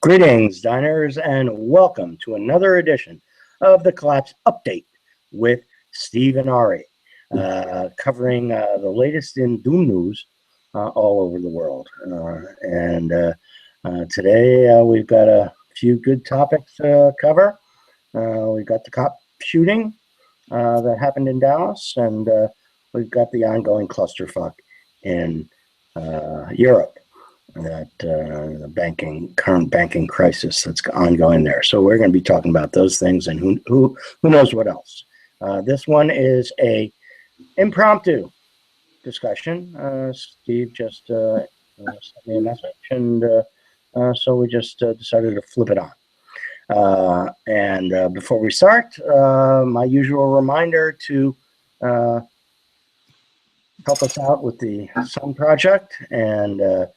Greetings, diners, and welcome to another edition of the Collapse Update with Steve and Ari, covering the latest in Doom news all over the world. Today we've got a few good topics to cover. We've got the cop shooting that happened in Dallas, and we've got the ongoing clusterfuck in Europe. That the current banking crisis that's ongoing there. So we're going to be talking about those things and who knows what else. This one is a impromptu discussion. Steve just sent me a message, and so we just decided to flip it on. And before we start, my usual reminder to help us out with the Sun Project and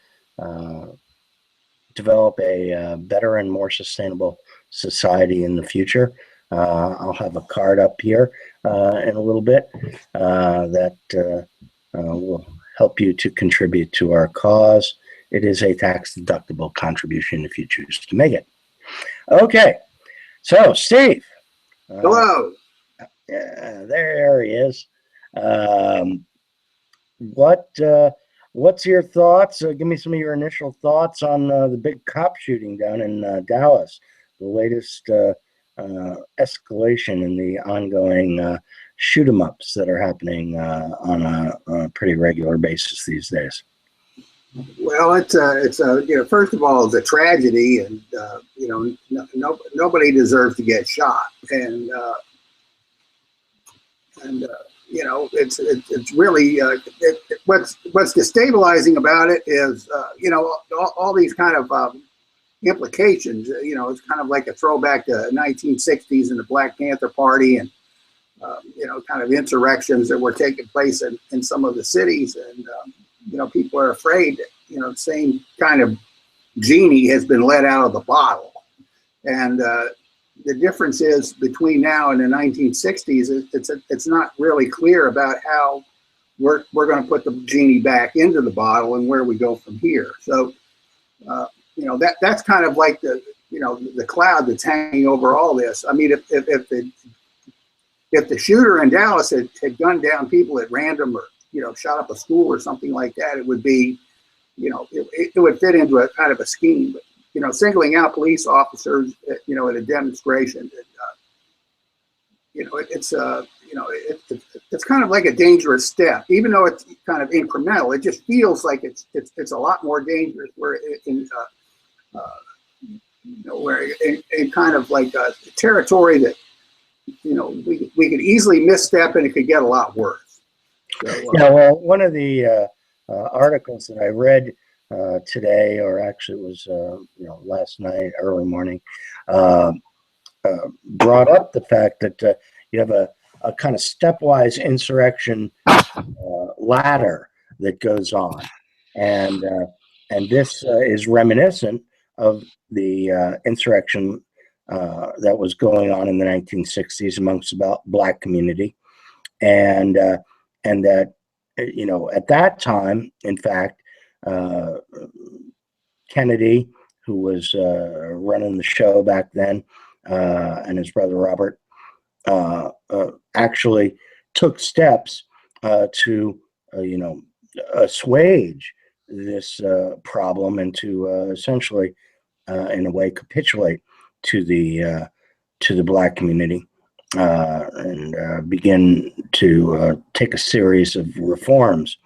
develop a better and more sustainable society in the future. I'll have a card up here in a little bit that will help you to contribute to our cause. It is a tax-deductible contribution if you choose to make it. Okay, so Steve. Hello. There he is. What's your thoughts? Give me some of your initial thoughts on the big cop shooting down in Dallas, the latest escalation in the ongoing shoot 'em ups that are happening on a pretty regular basis these days. Well, it's first of all, it's a tragedy, and nobody deserves to get shot, and it's really what's destabilizing about it is all these kind of implications. It's kind of like a throwback to 1960s and the Black Panther Party, and kind of insurrections that were taking place in some of the cities, and people are afraid that the same kind of genie has been let out of the bottle, and the difference is between now and the 1960s, it's not really clear about how we're going to put the genie back into the bottle and where we go from here. So, that's kind of like the cloud that's hanging over all this. I mean, if the shooter in Dallas had gunned down people at random, or shot up a school or something like that, it would be, it would fit into a kind of a scheme. But singling out police officers, at a demonstration, it's kind of like a dangerous step, even though it's kind of incremental. It just feels like it's a lot more dangerous. Where in kind of like a territory that we could easily misstep, and it could get a lot worse. So, yeah, well, one of the articles that I read today, or actually it was last night, early morning, brought up the fact that you have a kind of stepwise insurrection ladder that goes on, and this is reminiscent of the insurrection that was going on in the 1960s amongst the Black community, and that at that time, in fact, Kennedy, who was running the show back then, and his brother Robert, actually took steps to assuage this problem and to essentially, in a way, capitulate to the Black community and begin to take a series of reforms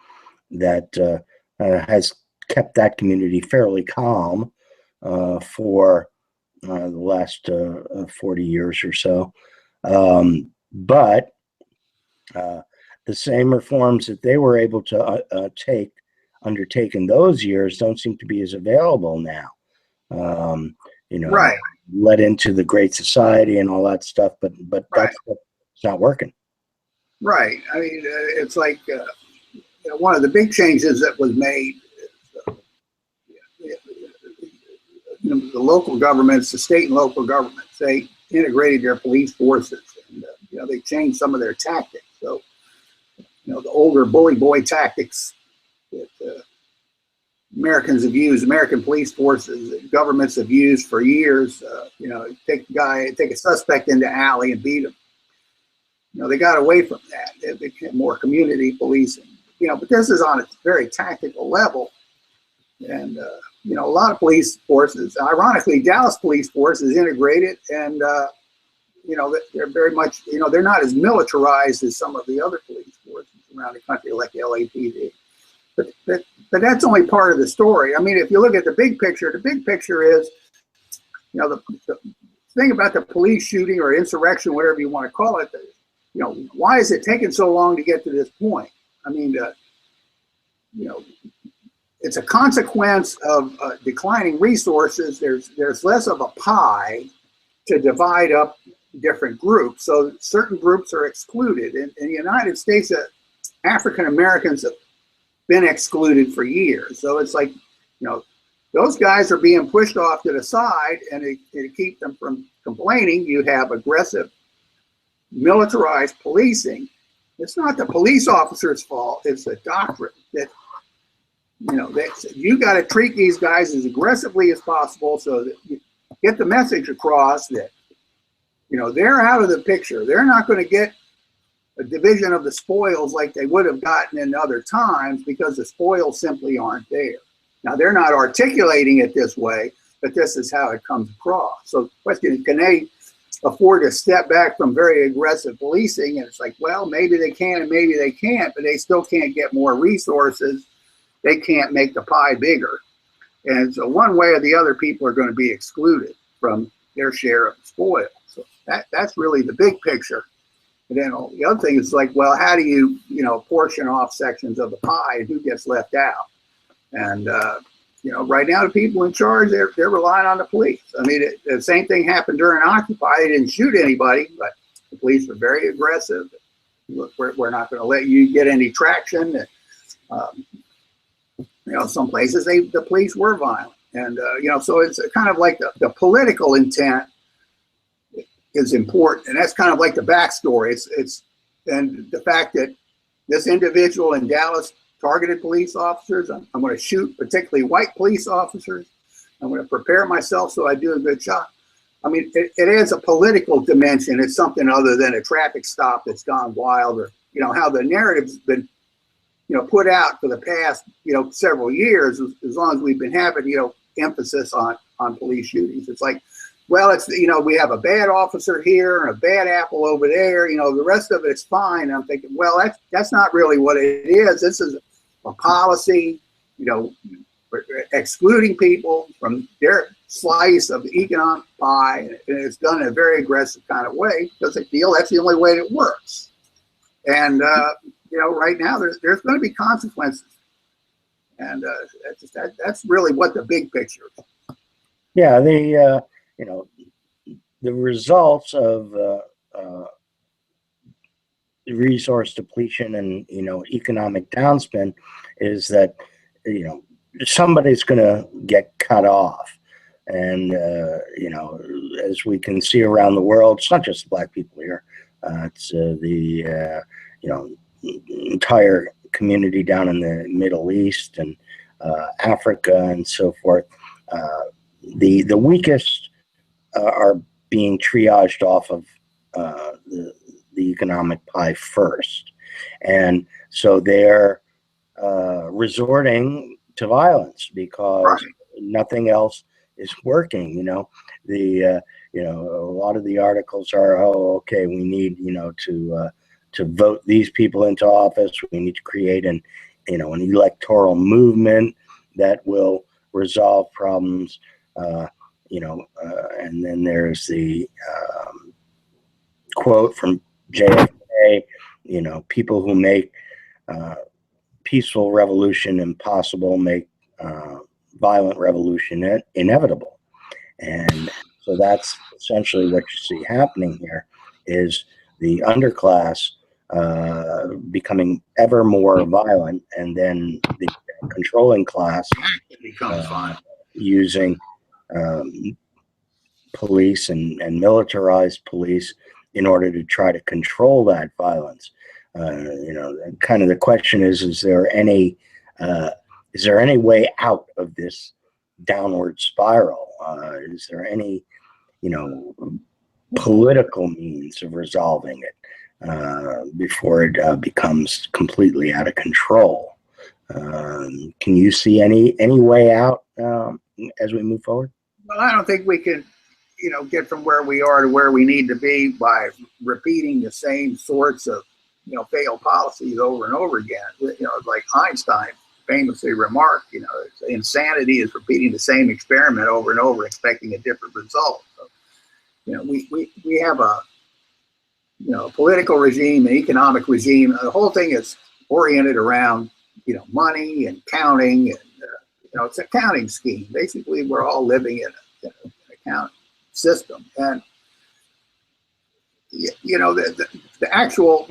that has kept that community fairly calm for the last 40 years or so. But the same reforms that they were able to undertake in those years don't seem to be as available now. Right. Led into the Great Society and all that stuff, but right. It's not working. Right. I mean, it's like one of the big changes that was made. The local governments, the state and local governments, they integrated their police forces, and they changed some of their tactics. So, the older bully boy tactics that American police forces, governments have used for years. Take a suspect into alley and beat him. They got away from that. It became more community policing. But this is on a very tactical level. And, a lot of police forces, ironically, Dallas police force is integrated, and, they're very much, they're not as militarized as some of the other police forces around the country, like the LAPD. But that's only part of the story. I mean, if you look at the big picture is, the thing about the police shooting or insurrection, whatever you want to call it, why is it taking so long to get to this point? I mean, it's a consequence of declining resources. There's less of a pie to divide up different groups. So certain groups are excluded. In the United States, African Americans have been excluded for years. So it's like, those guys are being pushed off to the side, and to keep them from complaining, you have aggressive, militarized policing. It's not the police officer's fault. It's the doctrine that, you got to treat these guys as aggressively as possible so that you get the message across that, they're out of the picture. They're not going to get a division of the spoils like they would have gotten in other times, because the spoils simply aren't there. Now, they're not articulating it this way, but this is how it comes across. So the question is, can they afford to step back from very aggressive policing? And it's like, well, maybe they can and maybe they can't, but they still can't get more resources. They can't make the pie bigger. And so one way or the other, people are going to be excluded from their share of the spoil. So that's really the big picture. And then the other thing is like, well, how do you, portion off sections of the pie, and who gets left out? And, right now the people in charge, they're relying on the police. I mean, the same thing happened during Occupy. They didn't shoot anybody, but the police were very aggressive. We're not going to let you get any traction. Some places the police were violent. And, so it's kind of like the political intent is important. And that's kind of like the backstory. And the fact that this individual in Dallas targeted police officers. I'm going to shoot particularly white police officers. I'm going to prepare myself so I do a good job. I mean, it adds a political dimension. It's something other than a traffic stop that's gone wild, or, how the narrative's been, put out for the past, several years, as long as we've been having, emphasis on police shootings. It's like, well, it's, we have a bad officer here and a bad apple over there, the rest of it's fine. And I'm thinking, well, that's not really what it is. This is a policy, excluding people from their slice of the economic pie, and it's done in a very aggressive kind of way, because they feel that's the only way it works. And right now there's going to be consequences, and that's really what the big picture is. Yeah, the results of resource depletion and economic downspin is that somebody's going to get cut off. And as we can see around the world, it's not just Black people here, it's the entire community down in the Middle East and Africa and so forth. The weakest are being triaged off of the economic pie first, and so they're resorting to violence because nothing else is working. A lot of the articles are, oh, okay, we need to vote these people into office. We need to create an electoral movement that will resolve problems. And then there's the quote from JFK, people who make peaceful revolution impossible make violent revolution inevitable. And so that's essentially what you see happening here, is the underclass becoming ever more violent, and then the controlling class becomes violent, using police and militarized police in order to try to control that violence. Kind of the question is there any is there any way out of this downward spiral? Is there any, political means of resolving it before it becomes completely out of control? Can you see any way out as we move forward? Well, I don't think we can, get from where we are to where we need to be by repeating the same sorts of, failed policies over and over again. Like Einstein famously remarked, insanity is repeating the same experiment over and over, expecting a different result. So, we have a, political regime, an economic regime. The whole thing is oriented around, money and counting, and it's a counting scheme. Basically, we're all living in an accounting system, and the actual,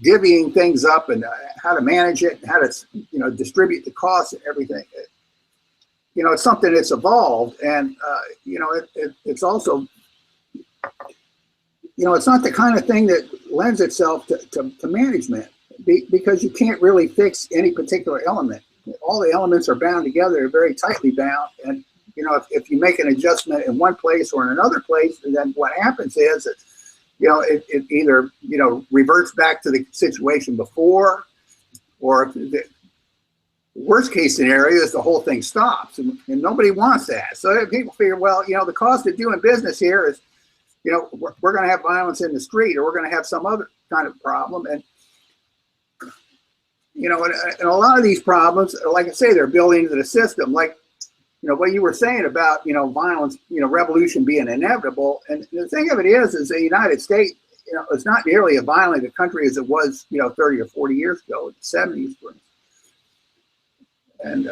divvying things up and how to manage it, and how to, distribute the costs and everything. It's something that's evolved, and it's also, it's not the kind of thing that lends itself to management, because you can't really fix any particular element. All the elements are bound together, they're very tightly bound, and if you make an adjustment in one place or in another place, then what happens is that it either reverts back to the situation before, or the worst case scenario is the whole thing stops, and nobody wants that. So people figure, well, the cost of doing business here is, we're going to have violence in the street, or we're going to have some other kind of problem. And and a lot of these problems, like I say, they're built into the system. Like, what you were saying about, violence, revolution being inevitable. And the thing of it is the United States, it's not nearly as violent a country as it was, 30 or 40 years ago, in the 70s. And,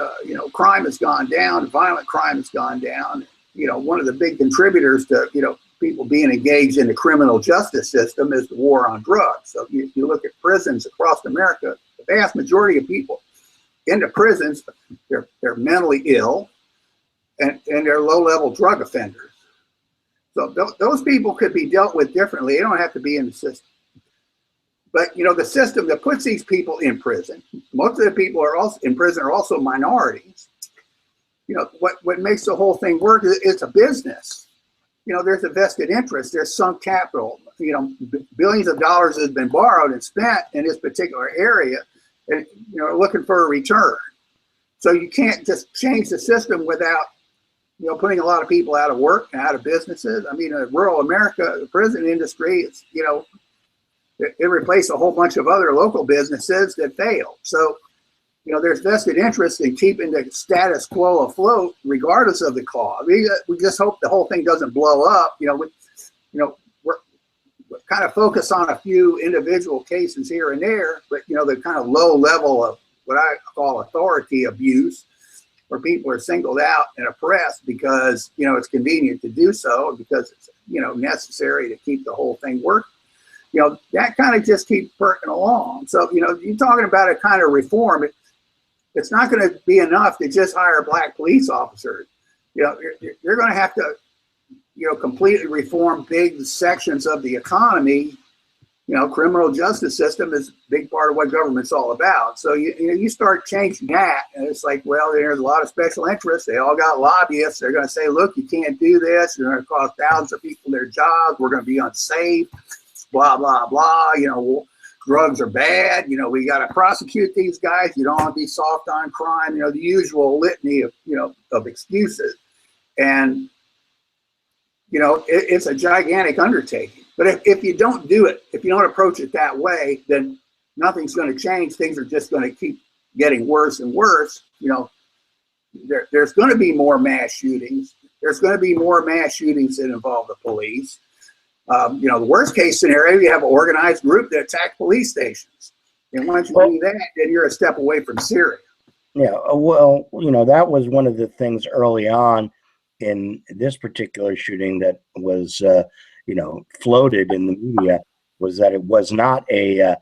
crime has gone down, violent crime has gone down. One of the big contributors to, people being engaged in the criminal justice system is the war on drugs. So you look at prisons across America, the vast majority of people in the prisons, they're mentally ill, and they're low-level drug offenders. So those people could be dealt with differently. They don't have to be in the system. But the system that puts these people in prison, most of the people are also in prison are also minorities. What makes the whole thing work is it's a business. There's a vested interest. There's sunk capital. Billions of dollars has been borrowed and spent in this particular area, and looking for a return. So you can't just change the system without putting a lot of people out of work and out of businesses. I mean, in rural America, the prison industry, it's, it replaced a whole bunch of other local businesses that failed. So, there's vested interest in keeping the status quo afloat, regardless of the cause. We just hope the whole thing doesn't blow up. We're kind of focused on a few individual cases here and there, but the kind of low level of what I call authority abuse, where people are singled out and oppressed because it's convenient to do so, and because it's necessary to keep the whole thing working. That kind of just keeps perking along. So you're talking about a kind of reform. It's not going to be enough to just hire black police officers. You're going to have to completely reform big sections of the economy. Criminal justice system is a big part of what government's all about. So you start changing that, and it's like, well, there's a lot of special interests. They all got lobbyists. They're going to say, look, you can't do this. You're going to cost thousands of people their jobs. We're going to be unsafe. Blah blah blah. Drugs are bad. We got to prosecute these guys. You don't want to be soft on crime. The usual litany of of excuses, and it's a gigantic undertaking. But if you don't do it, if you don't approach it that way, then nothing's going to change. Things are just going to keep getting worse and worse. There's going to be more mass shootings. There's going to be more mass shootings that involve the police. The worst case scenario, you have an organized group that attack police stations. And once you do that, then you're a step away from Syria. Yeah, well, that was one of the things early on in this particular shooting that was, floated in the media, was that it was not a,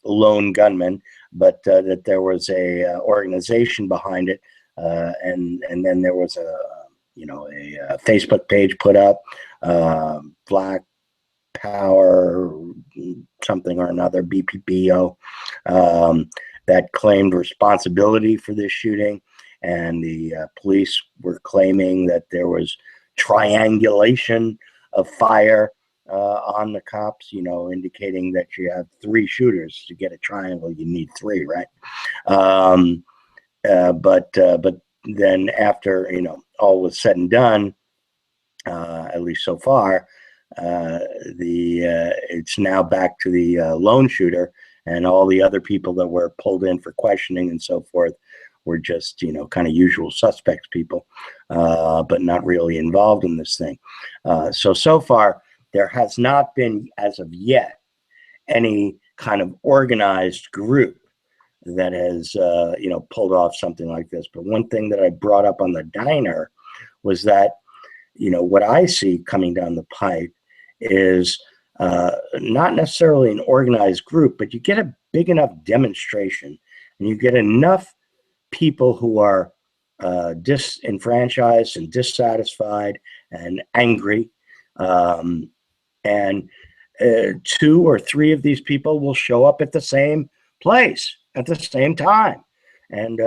lone gunman, but that there was a organization behind it. And then there was a Facebook page put up, Black Power something or another, BPPO, that claimed responsibility for this shooting, and the police were claiming that there was triangulation of fire on the cops, indicating that you have 3 shooters. To get a triangle, you need 3, right? But then after all was said and done, at least so far, it's now back to the lone shooter, and all the other people that were pulled in for questioning and so forth were just kind of usual suspects people, but not really involved in this thing. So far there has not been, as of yet, any kind of organized group that has pulled off something like this. But one thing that I brought up on the diner was that what I see coming down the pipe is not necessarily an organized group, but you get a big enough demonstration and you get enough people who are disenfranchised and dissatisfied and angry, and 2 or 3 of these people will show up at the same place at the same time, and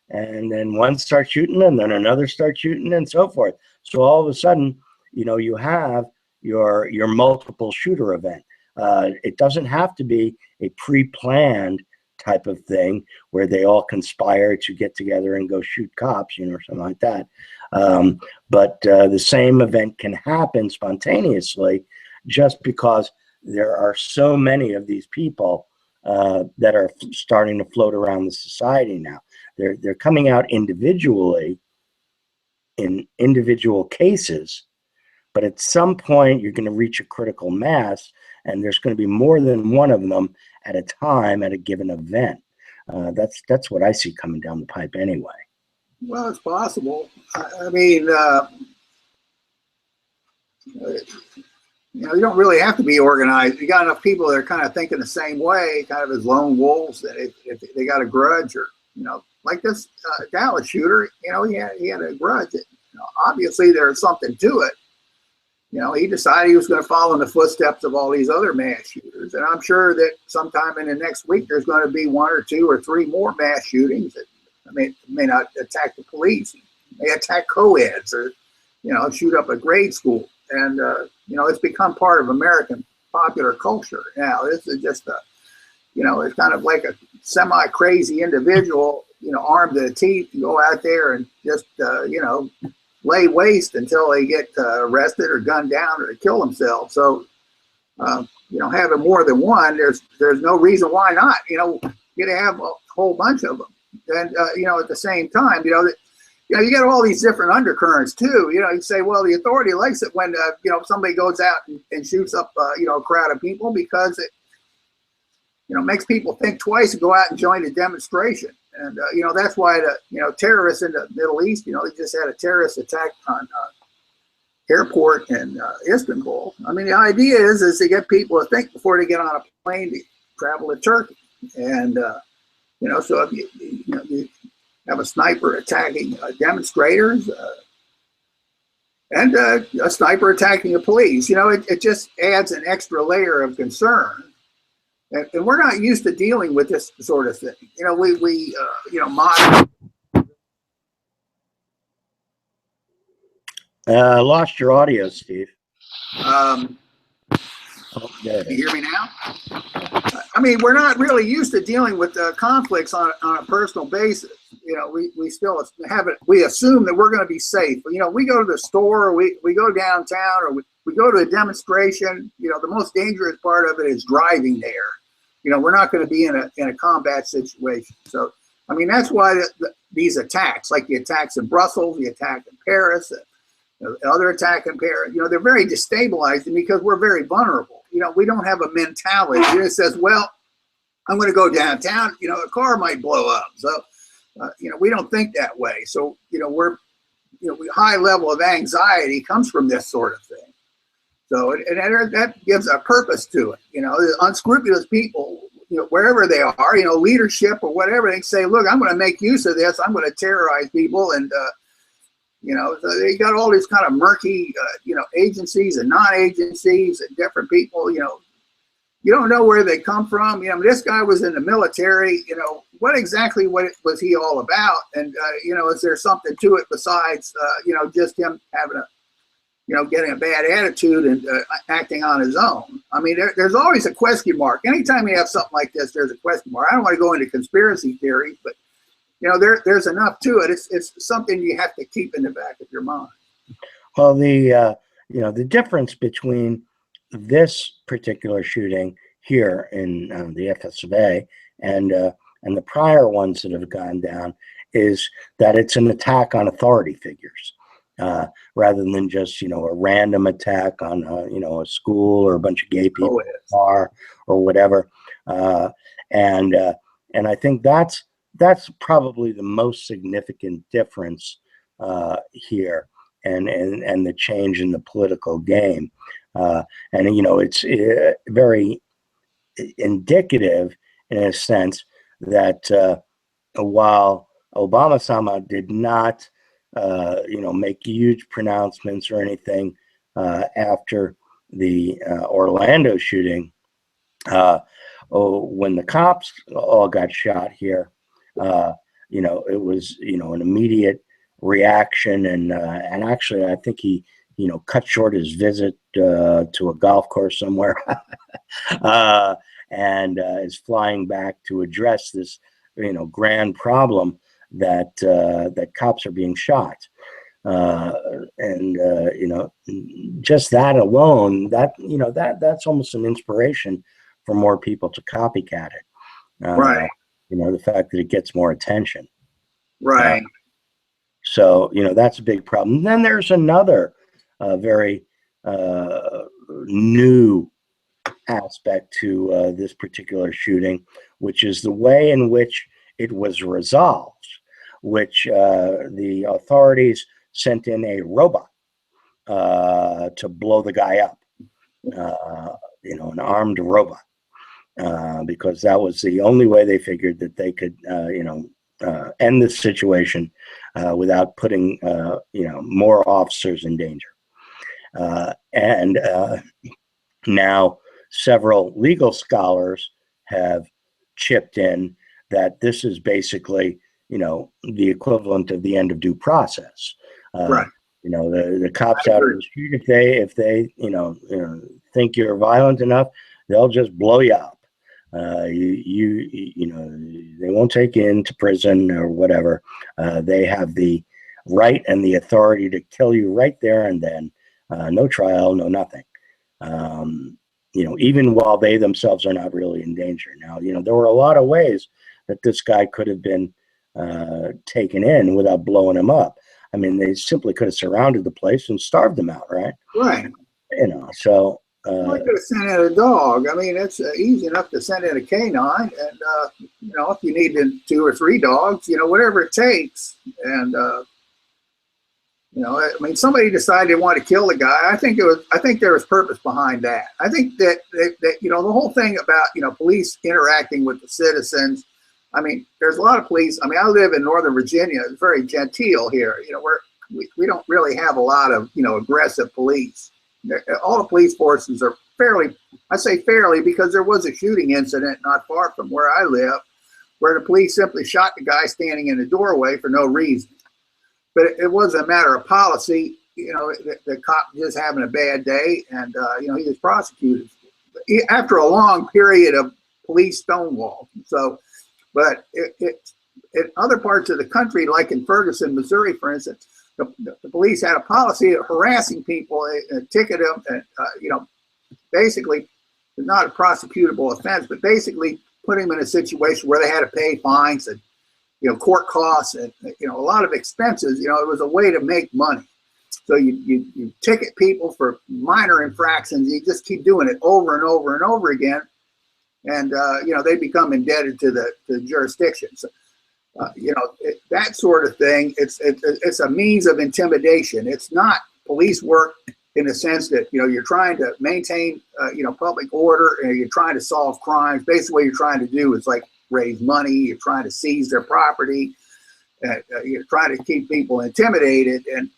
then one starts shooting, and then another starts shooting, and so forth. So all of a sudden, you have your multiple shooter event. It doesn't have to be a pre-planned type of thing where they all conspire to get together and go shoot cops, or something like that. But the same event can happen spontaneously, just because there are so many of these people that are starting to float around the society now. They're coming out individually in individual cases, but at some point you're going to reach a critical mass, and there's going to be more than one of them at a time at a given event. That's what I see coming down the pipe anyway. Well, it's possible. I mean, you don't really have to be organized. You got enough people that are kind of thinking the same way, kind of as lone wolves, that if they got a grudge, or like this Dallas shooter, he had a grudge. Obviously there's something to it. He decided he was going to follow in the footsteps of all these other mass shooters, and I'm sure that sometime in the next week there's going to be 1 or 2 or 3 more mass shootings that may not attack the police, may attack co-eds, or shoot up a grade school. And it's become part of American popular culture now. This is just it's kind of like a semi-crazy individual, armed to the teeth, and go out there and just lay waste until they get arrested or gunned down or kill themselves. So having more than one, there's no reason why not. You have a whole bunch of them, and at the same time, you got all these different undercurrents too. You say, well, the authority likes it when somebody goes out and shoots up a crowd of people, because it makes people think twice and go out and join a demonstration. And that's why the terrorists in the Middle East, they just had a terrorist attack on airport in Istanbul. I mean, the idea is to get people to think before they get on a plane to travel to Turkey. And so if you have a sniper attacking demonstrators, and a sniper attacking the police, it just adds an extra layer of concern. And we're not used to dealing with this sort of thing. Modern. I lost your audio, Steve. Can you hear me now? I mean, we're not really used to dealing with conflicts on a personal basis. We still have it. We assume that we're going to be safe. We go to the store, or we go downtown, or we go to a demonstration. The most dangerous part of it is driving there. We're not going to be in a combat situation. So, I mean, that's why these attacks, like the attacks in Brussels, the attack in Paris, the other attack in Paris, they're very destabilizing, because we're very vulnerable. We don't have a mentality that says, well, I'm going to go downtown, a car might blow up. So, we don't think that way. So, high level of anxiety comes from this sort of thing. So, and that gives a purpose to it. Unscrupulous people, wherever they are, leadership or whatever, they say, look, I'm going to make use of this. I'm going to terrorize people. And, so they got all these kind of murky, agencies and non-agencies and different people, You don't know where they come from. You know, this guy was in the military. You know, what exactly was he all about? And you know, is there something to it besides you know, just him having a, you know, getting a bad attitude and acting on his own? I mean, there's always a question mark. Anytime you have something like this, there's a question mark. I don't want to go into conspiracy theories, but you know, there's enough to it. It's something you have to keep in the back of your mind. Well, the you know, the difference between this particular shooting here in the FSA and the prior ones that have gone down is that it's an attack on authority figures, rather than just, you know, a random attack on you know, a school or a bunch of gay people in a bar or whatever. And I think that's probably the most significant difference here, and the change in the political game. And you know, it's very indicative in a sense that while Obama-sama did not you know, make huge pronouncements or anything after the Orlando shooting, when the cops all got shot here, you know, it was, you know, an immediate reaction, and actually, I think he, you know, cut short his visit to a golf course somewhere, and is flying back to address this, you know, grand problem that that cops are being shot. And you know, just that alone, that, you know, that's almost an inspiration for more people to copycat it. Right. You know, the fact that it gets more attention. Right. So, you know, that's a big problem. And then there's another very new aspect to this particular shooting, which is the way in which it was resolved, which the authorities sent in a robot to blow the guy up, you know, an armed robot, because that was the only way they figured that they could, you know, end the situation without putting, you know, more officers in danger. And now several legal scholars have chipped in that this is basically, you know, the equivalent of the end of due process. Right. You know, the cops out in the street, if they you know, think you're violent enough, they'll just blow you up. You know, they won't take you into prison or whatever. They have the right and the authority to kill you right there and then. No trial, no nothing. You know, even while they themselves are not really in danger. Now, you know, there were a lot of ways that this guy could have been taken in without blowing him up. I mean, they simply could have surrounded the place and starved him out, right? Right. You know, so. I could have sent in a dog. I mean, it's easy enough to send in a canine, and you know, if you need 2 or 3 dogs, you know, whatever it takes. And you know, I mean, somebody decided they wanted to kill the guy. I think there was purpose behind that. I think that you know, the whole thing about, you know, police interacting with the citizens. I mean, there's a lot of police. I mean, I live in Northern Virginia. It's very genteel here. You know, we don't really have a lot of, you know, aggressive police. All the police forces are fairly, I say fairly because there was a shooting incident not far from where I live, where the police simply shot the guy standing in the doorway for no reason. But it wasn't a matter of policy. You know, the cop just having a bad day, and you know, he was prosecuted after a long period of police stonewall. So, but in other parts of the country, like in Ferguson, Missouri, for instance, the police had a policy of harassing people, ticket them, and you know, basically, it's not a prosecutable offense, but basically putting them in a situation where they had to pay fines and, you know, court costs and, you know, a lot of expenses. You know, it was a way to make money. So you ticket people for minor infractions. You just keep doing it over and over and over again, and you know, they become indebted to the jurisdiction. So, you know, that sort of thing. It's a means of intimidation. It's not police work in the sense that, you know, you're trying to maintain you know, public order, and you're trying to solve crimes. Basically, what you're trying to do is like raise money. You're trying to seize their property. You're trying to keep people intimidated. And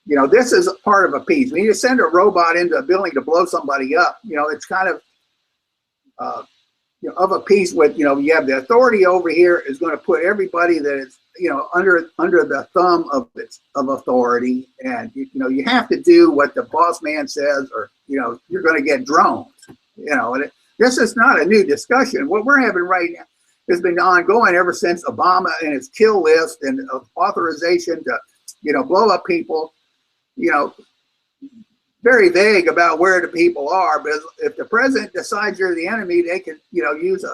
you know, this is part of a piece. When you send a robot into a building to blow somebody up, you know, it's kind of, of a piece with, you have the authority over here is going to put everybody that is, under the thumb of authority, and you have to do what the boss man says, or you're going to get drones. And this is not a new discussion. What we're having right now has been ongoing ever since Obama and his kill list and authorization to blow up people. Very vague about where the people are, but if the president decides you're the enemy, they can, use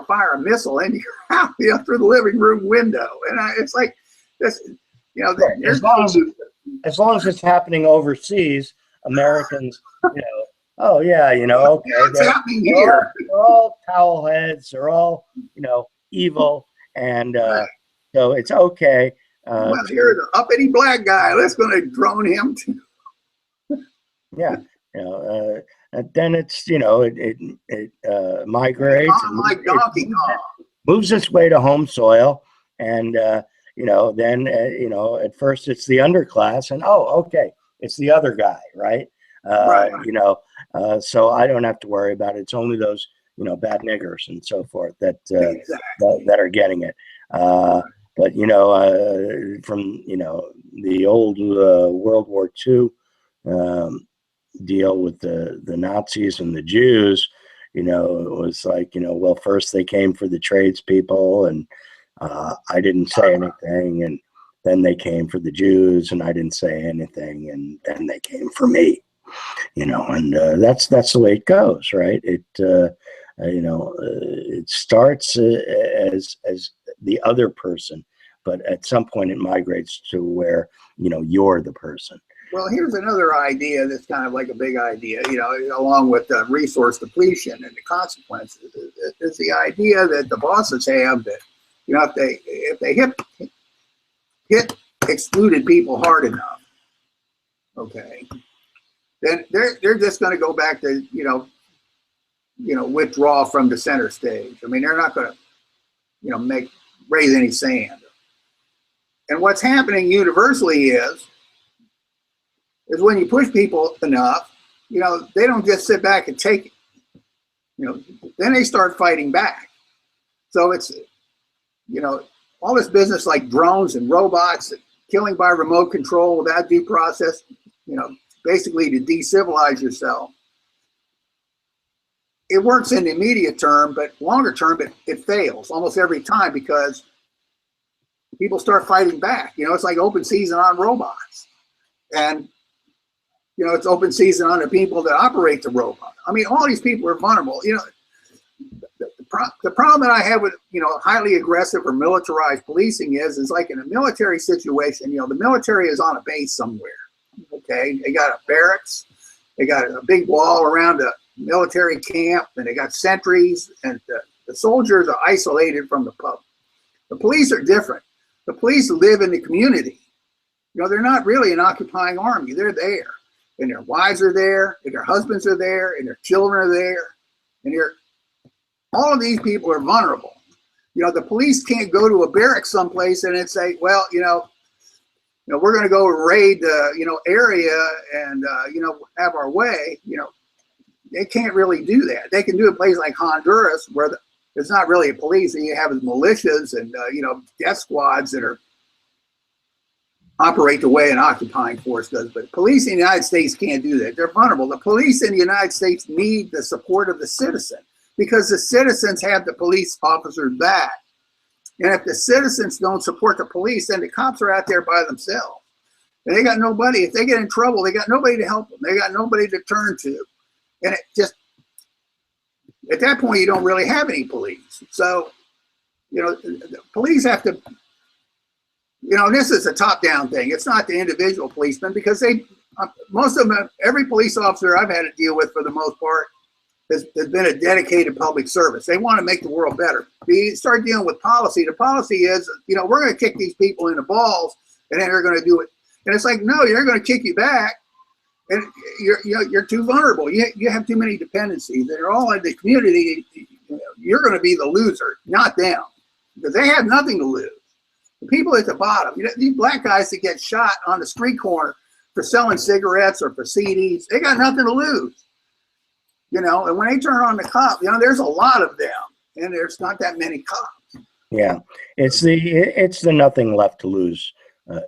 fire a missile into your house, through the living room window. And it's like this, Right. As long as it's happening overseas, Americans, oh yeah, okay, what's happening here? they're all towel heads, they're all, evil, and so it's okay. Well, here's the uppity black guy. Let's going to drone him too. Yeah, and then it's it migrates, like Donkey Kong, moves its way to home soil, and then at first it's the underclass, and okay, it's the other guy, right? Right. So I don't have to worry about it. It's only those bad niggers and so forth that exactly. that are getting it. But from the old World War II. Deal with the Nazis and the Jews, it was like, well, first they came for the tradespeople, and I didn't say anything, and then they came for the Jews, and I didn't say anything, and then they came for me, and that's the way it goes, right? It it starts as the other person, but at some point it migrates to where you're the person. Well, here's another idea that's kind of like a big idea, along with resource depletion and the consequences. Is the idea that the bosses have that, if they hit excluded people hard enough, okay, then they're just going to go back to withdraw from the center stage. I mean, they're not going to raise any sand. And what's happening universally is when you push people enough, they don't just sit back and take it. Then they start fighting back. So it's, all this business like drones and robots, and killing by remote control without due process, basically to decivilize yourself. It works in the immediate term, but longer term, it fails almost every time because people start fighting back. It's like open season on robots. And it's open season on the people that operate the robot. I mean, all these people are vulnerable. The problem that I have with, highly aggressive or militarized policing is like in a military situation, the military is on a base somewhere. Okay. They got a barracks, they got a big wall around a military camp, and they got sentries, and the soldiers are isolated from the public. The police are different. The police live in the community. They're not really an occupying army. They're there. And their wives are there, and their husbands are there, and their children are there, and all of these people are vulnerable. The police can't go to a barracks someplace and say, well, we're going to go raid the area and have our way. They can't really do that. They can do a place like Honduras where it's not really a police, and you have militias and death squads that operate the way an occupying force does. But police in the United States can't do that. They're vulnerable. The police in the United States need the support of the citizen because the citizens have the police officers back. And if the citizens don't support the police, then the cops are out there by themselves. And they got nobody. If they get in trouble, they got nobody to help them. They got nobody to turn to. And it just, at that point, you don't really have any police. So, the police have to, this is a top-down thing. It's not the individual policemen because most of them, every police officer I've had to deal with for the most part has been a dedicated public service. They want to make the world better. You start dealing with policy. The policy is, we're going to kick these people in the balls, and then they're going to do it. And it's like, no, they're going to kick you back, and you're too vulnerable. You have too many dependencies. They're all in the community. You're going to be the loser, not them, because they have nothing to lose. The people at the bottom, these black guys that get shot on the street corner for selling cigarettes or for CDs, they got nothing to lose. you know, and when they turn on the cop, you know, there's a lot of them, and there's not that many cops. Yeah, it's the nothing left to lose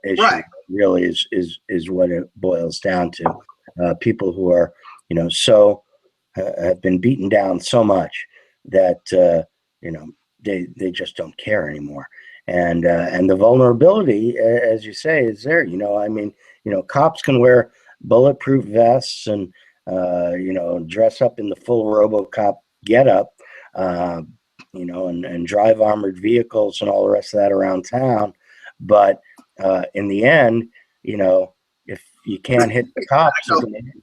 issue. Right. Really, is what it boils down to. People who are, so have been beaten down so much that you know they just don't care anymore. And the vulnerability, as you say, is there. I mean, cops can wear bulletproof vests and dress up in the full RoboCop getup. Uh, and drive armored vehicles and all the rest of that around town. But in the end, if you can't hit the cops,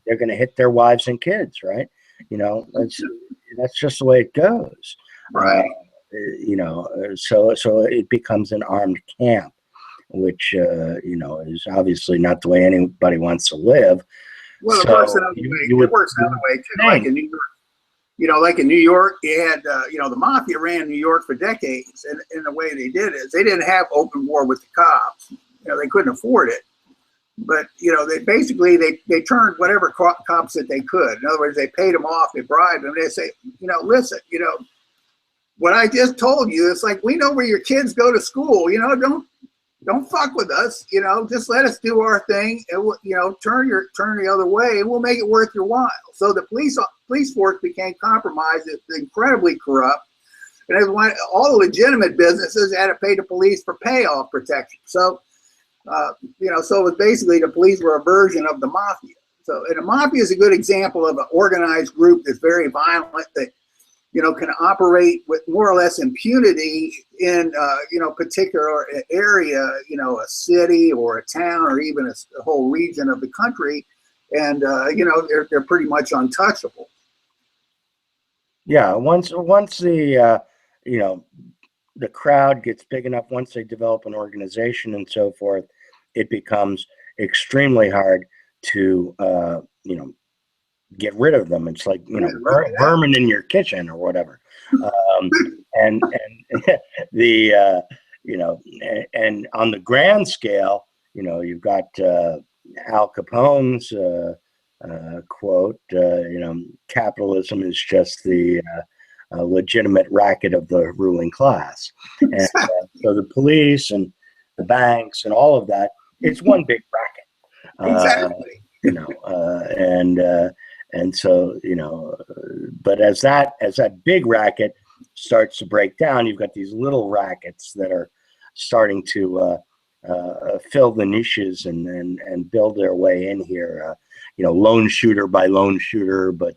they're gonna hit their wives and kids, right? That's just the way it goes. Right. So it becomes an armed camp, which is obviously not the way anybody wants to live. Well, it So works another way. It works another way too. Like in New York, like in New York, you had, the mafia ran New York for decades, and the way they did is they didn't have open war with the cops. They couldn't afford it, but they basically they turned whatever cops that they could. In other words, they paid them off, they bribed them. They say, listen, what I just told you, it's like, we know where your kids go to school. Don't fuck with us. Just let us do our thing, and turn the other way, and we'll make it worth your while. So the police force became compromised. It's incredibly corrupt, and all the legitimate businesses had to pay the police for payoff protection. So, so it was basically the police were a version of the mafia. So, and the mafia is a good example of an organized group that's very violent, that can operate with more or less impunity in, particular area, a city or a town or even a whole region of the country. And, they're pretty much untouchable. Yeah. Once the, the crowd gets big enough, once they develop an organization and so forth, it becomes extremely hard to, get rid of them. It's like, vermin in your kitchen or whatever. And the, and on the grand scale, you've got Al Capone's quote, capitalism is just the legitimate racket of the ruling class. And so the police and the banks and all of that, it's one big racket. Exactly. And so, but as that big racket starts to break down, you've got these little rackets that are starting to fill the niches and build their way in here. Lone shooter by lone shooter, but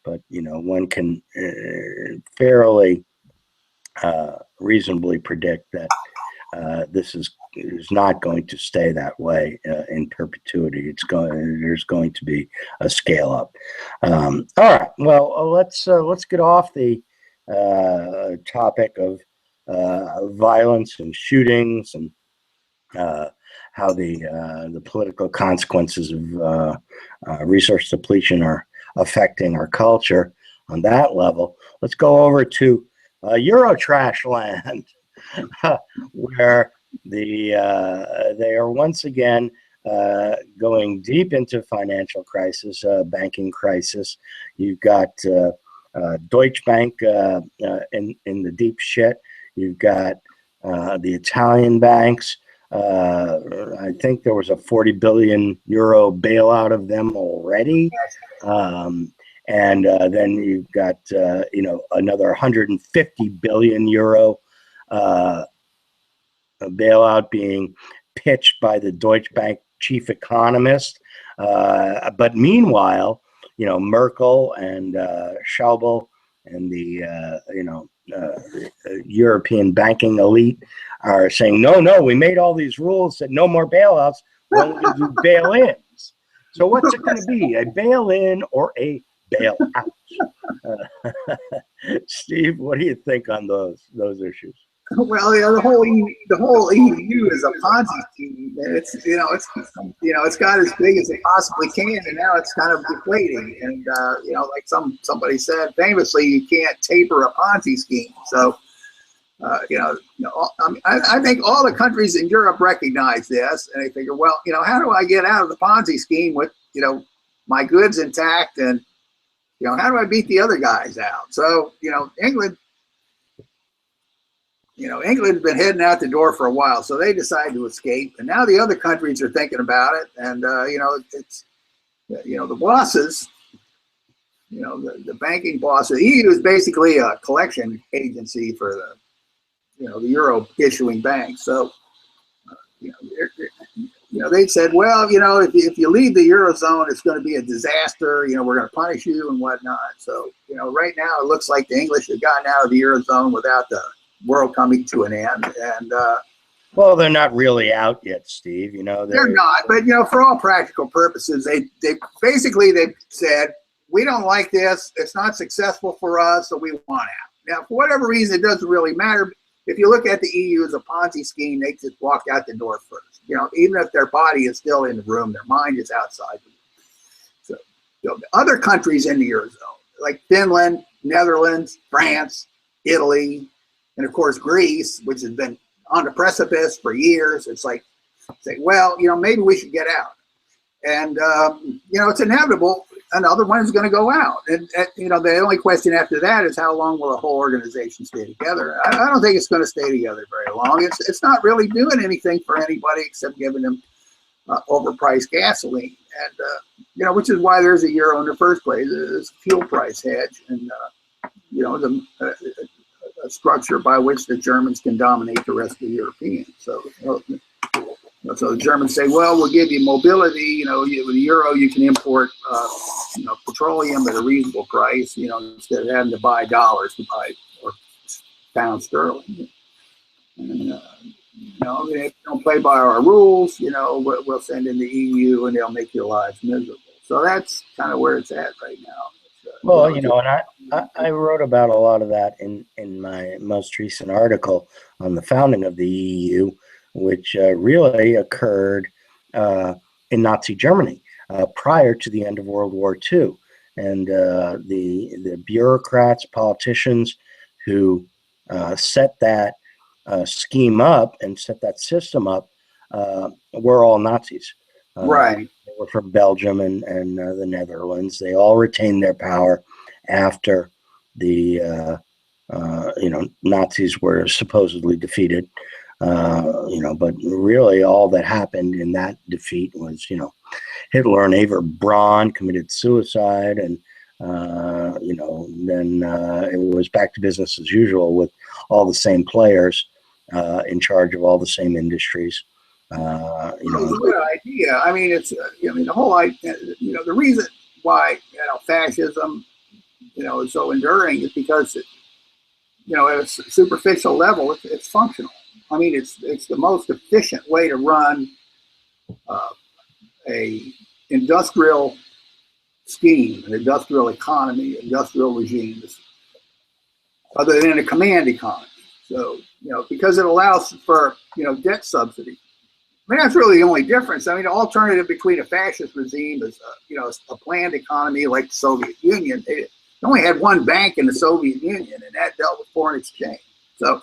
one can fairly reasonably predict that this is not going to stay that way in perpetuity. There's going to be a scale up. All right. Well, let's get off the topic of violence and shootings and how the political consequences of resource depletion are affecting our culture on that level. Let's go over to Eurotrash land. Where they are once again going deep into financial crisis, banking crisis. You've got Deutsche Bank in the deep shit. You've got the Italian banks. I think there was a 40 billion euro bailout of them already. And then you've got another 150 billion euro a bailout being pitched by the Deutsche Bank chief economist. But meanwhile, Merkel and Schäuble and the European banking elite are saying, no, we made all these rules that no more bailouts. We're only going to do bail-ins. So what's it going to be, a bail-in or a bailout? Steve, what do you think on those issues? Well, the whole EU is a Ponzi scheme. It's got as big as it possibly can, and now it's kind of deflating. And like somebody said famously, you can't taper a Ponzi scheme. So, I think all the countries in Europe recognize this, and they figure, well, how do I get out of the Ponzi scheme with my goods intact and how do I beat the other guys out? So, England's been heading out the door for a while, so they decided to escape, and now the other countries are thinking about it, and it's the bosses, the banking bosses. The EU is basically a collection agency for the euro issuing banks. So they said, well, if you leave the eurozone, it's going to be a disaster. We're going to punish you and whatnot. So right now it looks like the English have gotten out of the eurozone without the world coming to an end, and well, they're not really out yet, Steve. they're not. But for all practical purposes, they basically said, we don't like this. It's not successful for us, so we want out. Now, for whatever reason, it doesn't really matter. If you look at the EU as a Ponzi scheme, they just walked out the door first. Even if their body is still in the room, their mind is outside. So the other countries in the eurozone, like Finland, Netherlands, France, Italy, and of course Greece, which has been on the precipice for years. It's like, say, well, maybe we should get out. And, it's inevitable. Another one is going to go out. And, the only question after that is how long will the whole organization stay together? I don't think it's going to stay together very long. It's not really doing anything for anybody except giving them overpriced gasoline. And, which is why there's a euro in the first place. It's a fuel price hedge. And, a structure by which the Germans can dominate the rest of the Europeans. So, so the Germans say, well, we'll give you mobility. With the euro, you can import, petroleum at a reasonable price. Instead of having to buy dollars to buy or pound sterling. And if you don't play by our rules, we'll send in the EU and they'll make your lives miserable. So that's kind of where it's at right now. Well, and I wrote about a lot of that in my most recent article on the founding of the EU, which really occurred in Nazi Germany prior to the end of World War II. And the bureaucrats, politicians who set that scheme up and set that system up were all Nazis. Right. They were from Belgium and the Netherlands. They all retained their power after the Nazis were supposedly defeated. But really all that happened in that defeat was, Hitler and Eva Braun committed suicide, and then it was back to business as usual with all the same players in charge of all the same industries. It's a good idea. I mean, it's the whole idea. The reason why fascism, is so enduring is because at a superficial level, it's functional. I mean, it's the most efficient way to run a industrial scheme, an industrial economy, industrial regimes, other than a command economy. So because it allows for debt subsidy. I mean, that's really the only difference. I mean, the alternative between a fascist regime is, a planned economy like the Soviet Union. They only had one bank in the Soviet Union, and that dealt with foreign exchange. So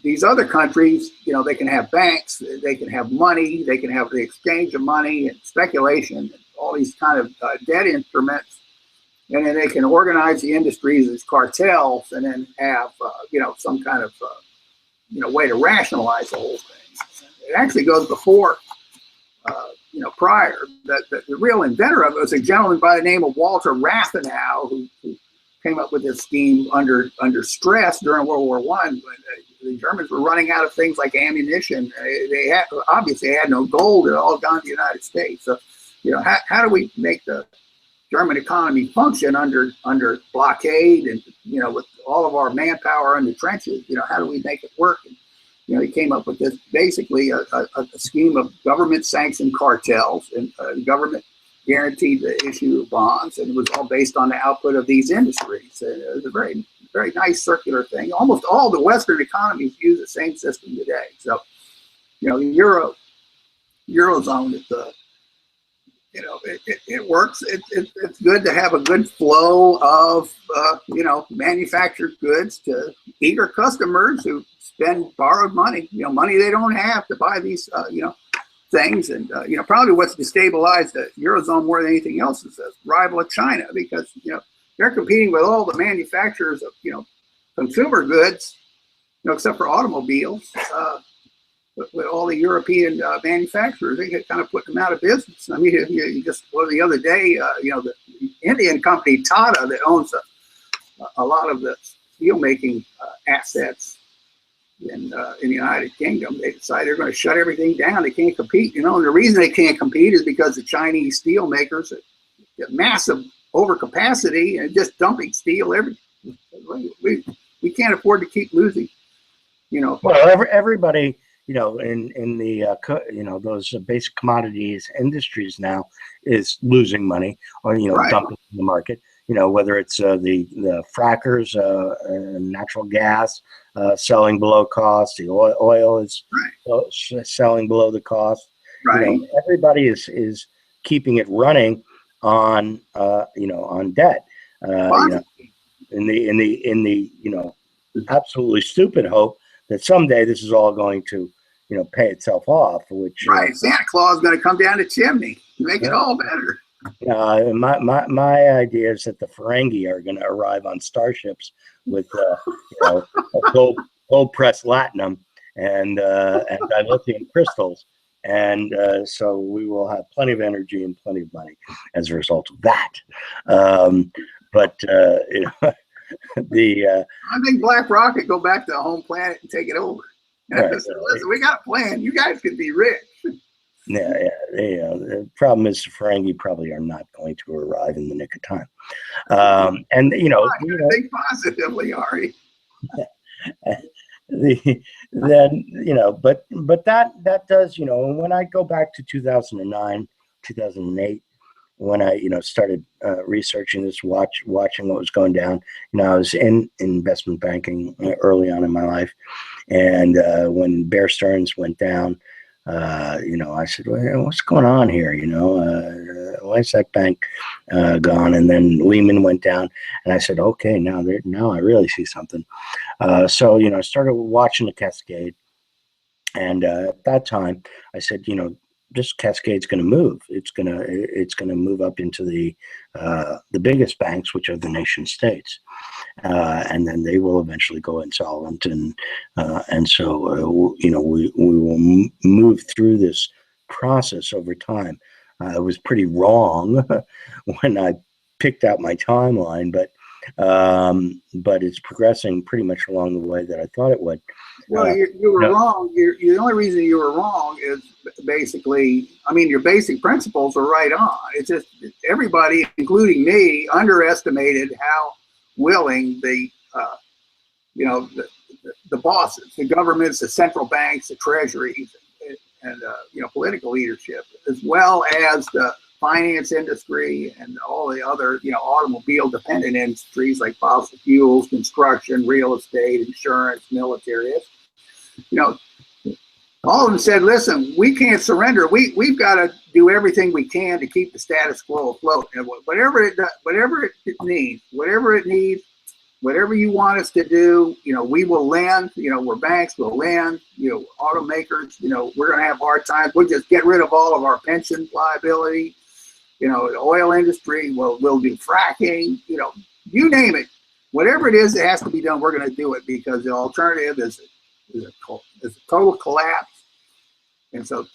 these other countries, they can have banks, they can have money, they can have the exchange of money and speculation, and all these kind of debt instruments, and then they can organize the industries as cartels, and then have, some kind of, way to rationalize the whole thing. It actually goes before, prior. The real inventor of it was a gentleman by the name of Walter Rathenau, who came up with this scheme under stress during World War I. When the Germans were running out of things like ammunition. They obviously had no gold. It all gone to the United States. So, how do we make the German economy function under blockade and, with all of our manpower in the trenches? How do we make it work? And, he came up with this basically a scheme of government-sanctioned cartels, and government guaranteed the issue of bonds, and it was all based on the output of these industries. And it was a very, very nice circular thing. Almost all the Western economies use the same system today. So, the Eurozone is it works. It's good to have a good flow of manufactured goods to eager customers who spend borrowed money, money they don't have to buy these things. And, probably what's destabilized the Eurozone more than anything else is the arrival of China, because, they're competing with all the manufacturers of, consumer goods, except for automobiles, with all the European manufacturers. They get kind of putting them out of business. I mean, you just, the other day, the Indian company Tata that owns a lot of the steelmaking assets in the United Kingdom, they decided they're going to shut everything down. They can't compete. And the reason they can't compete is because the Chinese steel makers have massive overcapacity and just dumping steel every. We can't afford to keep losing. Well, everybody, in the those basic commodities industries now is losing money, or Right. dumping in the market. Whether it's the frackers, natural gas selling below cost, the oil is selling below the cost. Right. Everybody is keeping it running on on debt. In the absolutely stupid hope that someday this is all going to pay itself off. Which Santa Claus is going to come down the chimney, make it all better. My idea is that the Ferengi are going to arrive on starships with gold pressed latinum and dilithium crystals, and so we will have plenty of energy and plenty of money as a result of that. But I think BlackRock could go back to the home planet and take it over. Listen, we got a plan. You guys could be rich. Yeah. The problem is the Ferengi probably are not going to arrive in the nick of time. And think positively, Ari. But that does, when I go back to 2009, 2008, when I started researching this, watching what was going down. I was in investment banking early on in my life, and when Bear Stearns went down, I said, well, what's going on here? Why is that bank gone? And then Lehman went down, and I said, okay, now I really see something. So I started watching the cascade, and at that time I said, this cascade's going to move. It's going to move up into the biggest banks, which are the nation states, and then they will eventually go insolvent, and so we will move through this process over time. I was pretty wrong when I picked out my timeline, but it's progressing pretty much along the way that I thought it would. Well, you were wrong. The only reason you were wrong is basically, your basic principles are right on. It's just everybody, including me, underestimated how willing the bosses, the governments, the central banks, the treasuries, and political leadership, as well as the finance industry and all the other, automobile dependent industries like fossil fuels, construction, real estate, insurance, military. All of them said, listen, we can't surrender. We've got to do everything we can to keep the status quo afloat. And whatever it needs, whatever you want us to do, we will lend. We're banks, we'll lend. Automakers, we're going to have hard times. We'll just get rid of all of our pension liability. The oil industry, we'll do fracking. You name it. Whatever it is that has to be done, we're going to do it, because the alternative is a total collapse. And so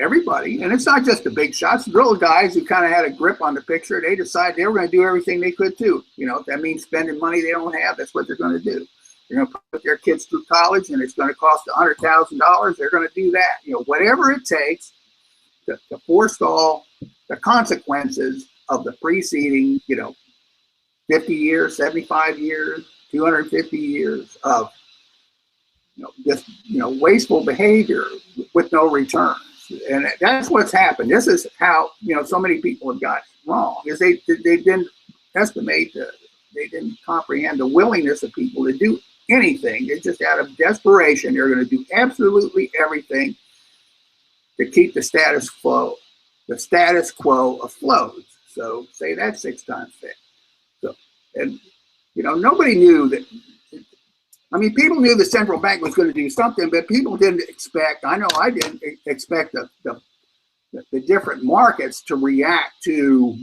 everybody, and it's not just the big shots, the little guys who kind of had a grip on the picture, they decided they were going to do everything they could too. If that means spending money they don't have, that's what they're going to do. They're going to put their kids through college and it's going to cost $100,000. They're going to do that. Whatever it takes to forestall the consequences of the preceding, 50 years, 75 years, 250 years of just wasteful behavior with no returns. And that's what's happened. This is how so many people have got wrong, is they didn't estimate, they didn't comprehend the willingness of people to do anything. They just, out of desperation, they're going to do absolutely everything to keep the status quo afloat. So say that 6 times fast. So, and nobody knew that I mean, people knew the central bank was going to do something, but people didn't expect, I know I didn't expect the different markets to react to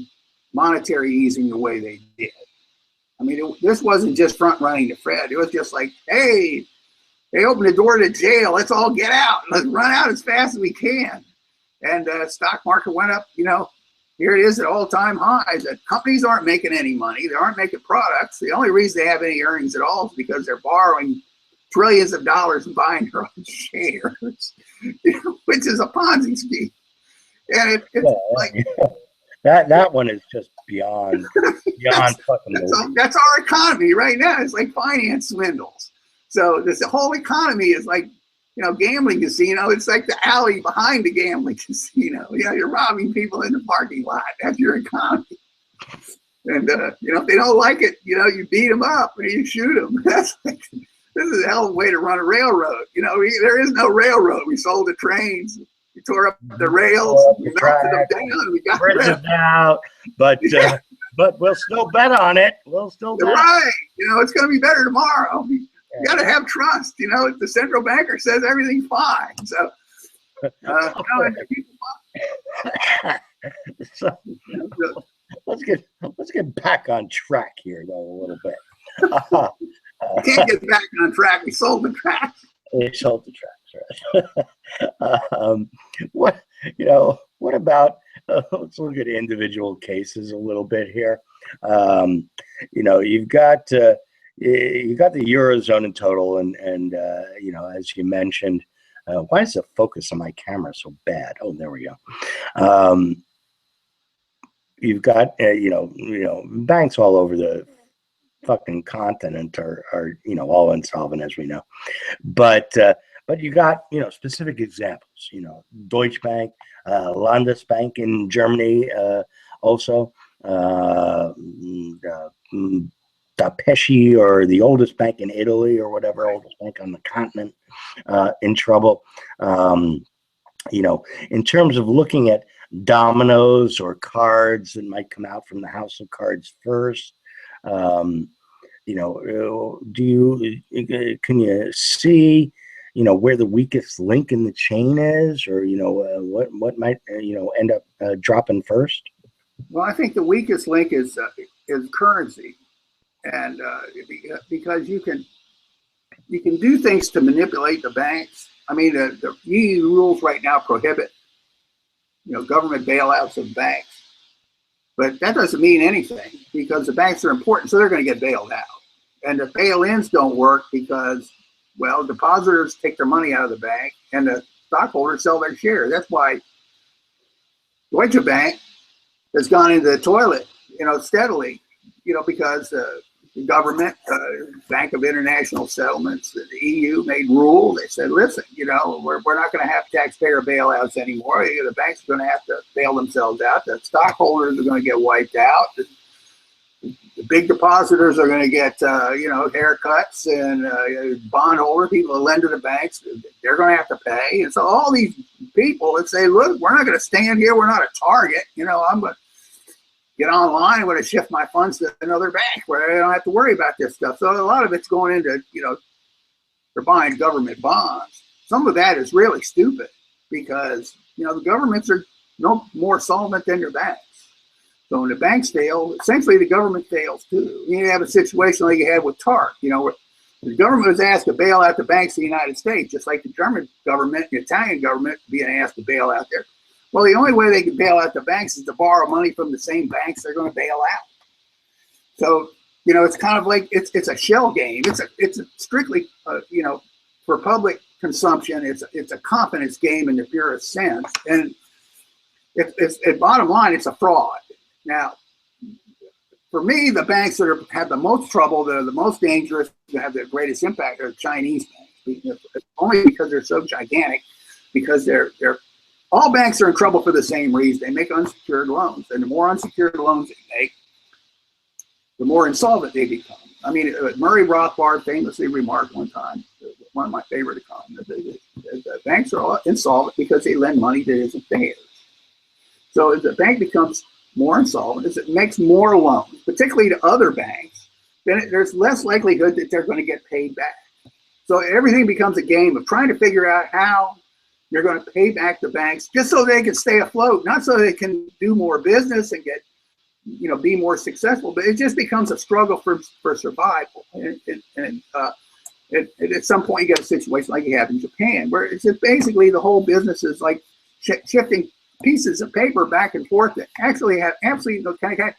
monetary easing the way they did. I mean, this wasn't just front running the Fed. It was just like, hey, they opened the door to jail. Let's all get out. Let's run out as fast as we can. And stock market went up, you know, here it is at all-time highs. The companies aren't making any money. They aren't making products. The only reason they have any earnings at all is because they're borrowing trillions of dollars and buying their own shares, you know, which is a Ponzi scheme. And it's like that one is just beyond fucking. That's our economy right now. It's like finance swindles. So this whole economy is like, you know, gambling casino. It's like the alley behind the gambling casino. You know, you're robbing people in the parking lot. That's your economy. And you know, if they don't like it, you know, you beat them up or you shoot them. That's like, this is a hell of a way to run a railroad. You know, there is no railroad. We sold the trains. We tore up the rails. We melted them down. We got rid of them out. But we'll still bet on it. We'll still bet. Right. You know, it's going to be better tomorrow. You got to have trust. You know, the central banker says everything's fine. So, so let's get back on track here, though, a little bit. We can't get back on track. We sold the track. We sold the tracks, right? What about let's look at individual cases a little bit here. You know, you've got the Eurozone in total, and you know, as you mentioned, why is the focus on my camera so bad? Oh, there we go. You've got you know, banks all over the fucking continent are you know, all insolvent, as we know, but you got, you know, specific examples, you know, Deutsche Bank, Landesbank in Germany, also Pesci, or the oldest bank in Italy, or whatever, oldest bank on the continent, in trouble. You know, in terms of looking at dominoes or cards that might come out from the house of cards first, you know, can you see, you know, where the weakest link in the chain is, or, you know, what might, you know, end up dropping first? Well, I think the weakest link is currency, and because you can do things to manipulate the banks. I mean, the EU rules right now prohibit, you know, government bailouts of banks, but that doesn't mean anything because the banks are important, so they're going to get bailed out. And the bail-ins don't work because, well, depositors take their money out of the bank and the stockholders sell their shares. That's why Deutsche Bank has gone into the toilet, you know, steadily, you know, because the government, Bank of International Settlements, the EU made rule. They said, listen, you know, we're not going to have taxpayer bailouts anymore. The banks are going to have to bail themselves out. The stockholders are going to get wiped out. The big depositors are going to get, you know, haircuts, and bondholder people that lend to the banks, they're going to have to pay. And so all these people that say, look, we're not going to stand here. We're not a target. You know, I'm going to get online. I'm going to shift my funds to another bank where I don't have to worry about this stuff. So a lot of it's going into, you know, they're buying government bonds. Some of that is really stupid because, you know, the governments are no more solvent than your banks. So when the banks fail, essentially the government fails too. You have a situation like you had with TARP, you know, where the government was asked to bail out the banks in the United States, just like the German government, the Italian government being asked to bail out there. Well, the only way they can bail out the banks is to borrow money from the same banks they're going to bail out. So, you know, it's kind of like it's a shell game. It's a strictly, you know, for public consumption. It's a confidence game in the purest sense, and it's bottom line, it's a fraud. Now, for me, the banks that have the most trouble, that are the most dangerous, that have the greatest impact, are Chinese banks. Only because they're so gigantic, because they're all banks are in trouble for the same reason. They make unsecured loans, and the more unsecured loans they make, the more insolvent they become. I mean, Murray Rothbard famously remarked one time, one of my favorite economists, that banks are all insolvent because they lend money that isn't theirs. So as the bank becomes more insolvent, as it makes more loans, particularly to other banks, then there's less likelihood that they're going to get paid back. So everything becomes a game of trying to figure out how you're going to pay back the banks just so they can stay afloat, not so they can do more business and get, be more successful, but it just becomes a struggle for survival. And at some point you get a situation like you have in Japan, where it's just basically the whole business is like shifting pieces of paper back and forth that actually have absolutely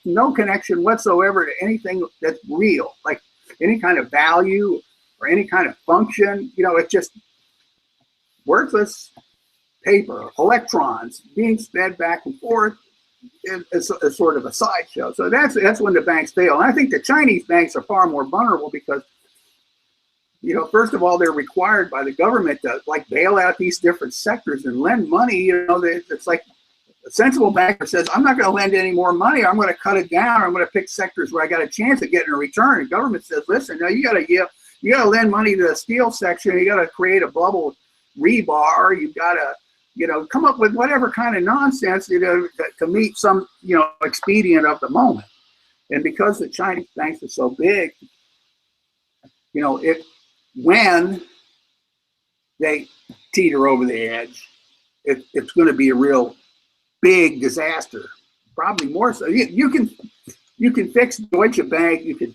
no connection whatsoever to anything that's real, like any kind of value or any kind of function. It's just worthless paper, electrons being sped back and forth. It's sort of a sideshow. So that's when the banks fail. And I think the Chinese banks are far more vulnerable because, first of all, they're required by the government to like bail out these different sectors and lend money. It's like a sensible banker says, I'm not going to lend any more money. I'm going to cut it down. I'm going to pick sectors where I got a chance of getting a return. The government says, listen, no, you got to lend money to the steel section. You got to create a bubble rebar. You've got to, come up with whatever kind of nonsense, to meet some, expedient of the moment. And because the Chinese banks are so big, when they teeter over the edge, it's going to be a real big disaster. Probably more so. You can fix Deutsche Bank. You can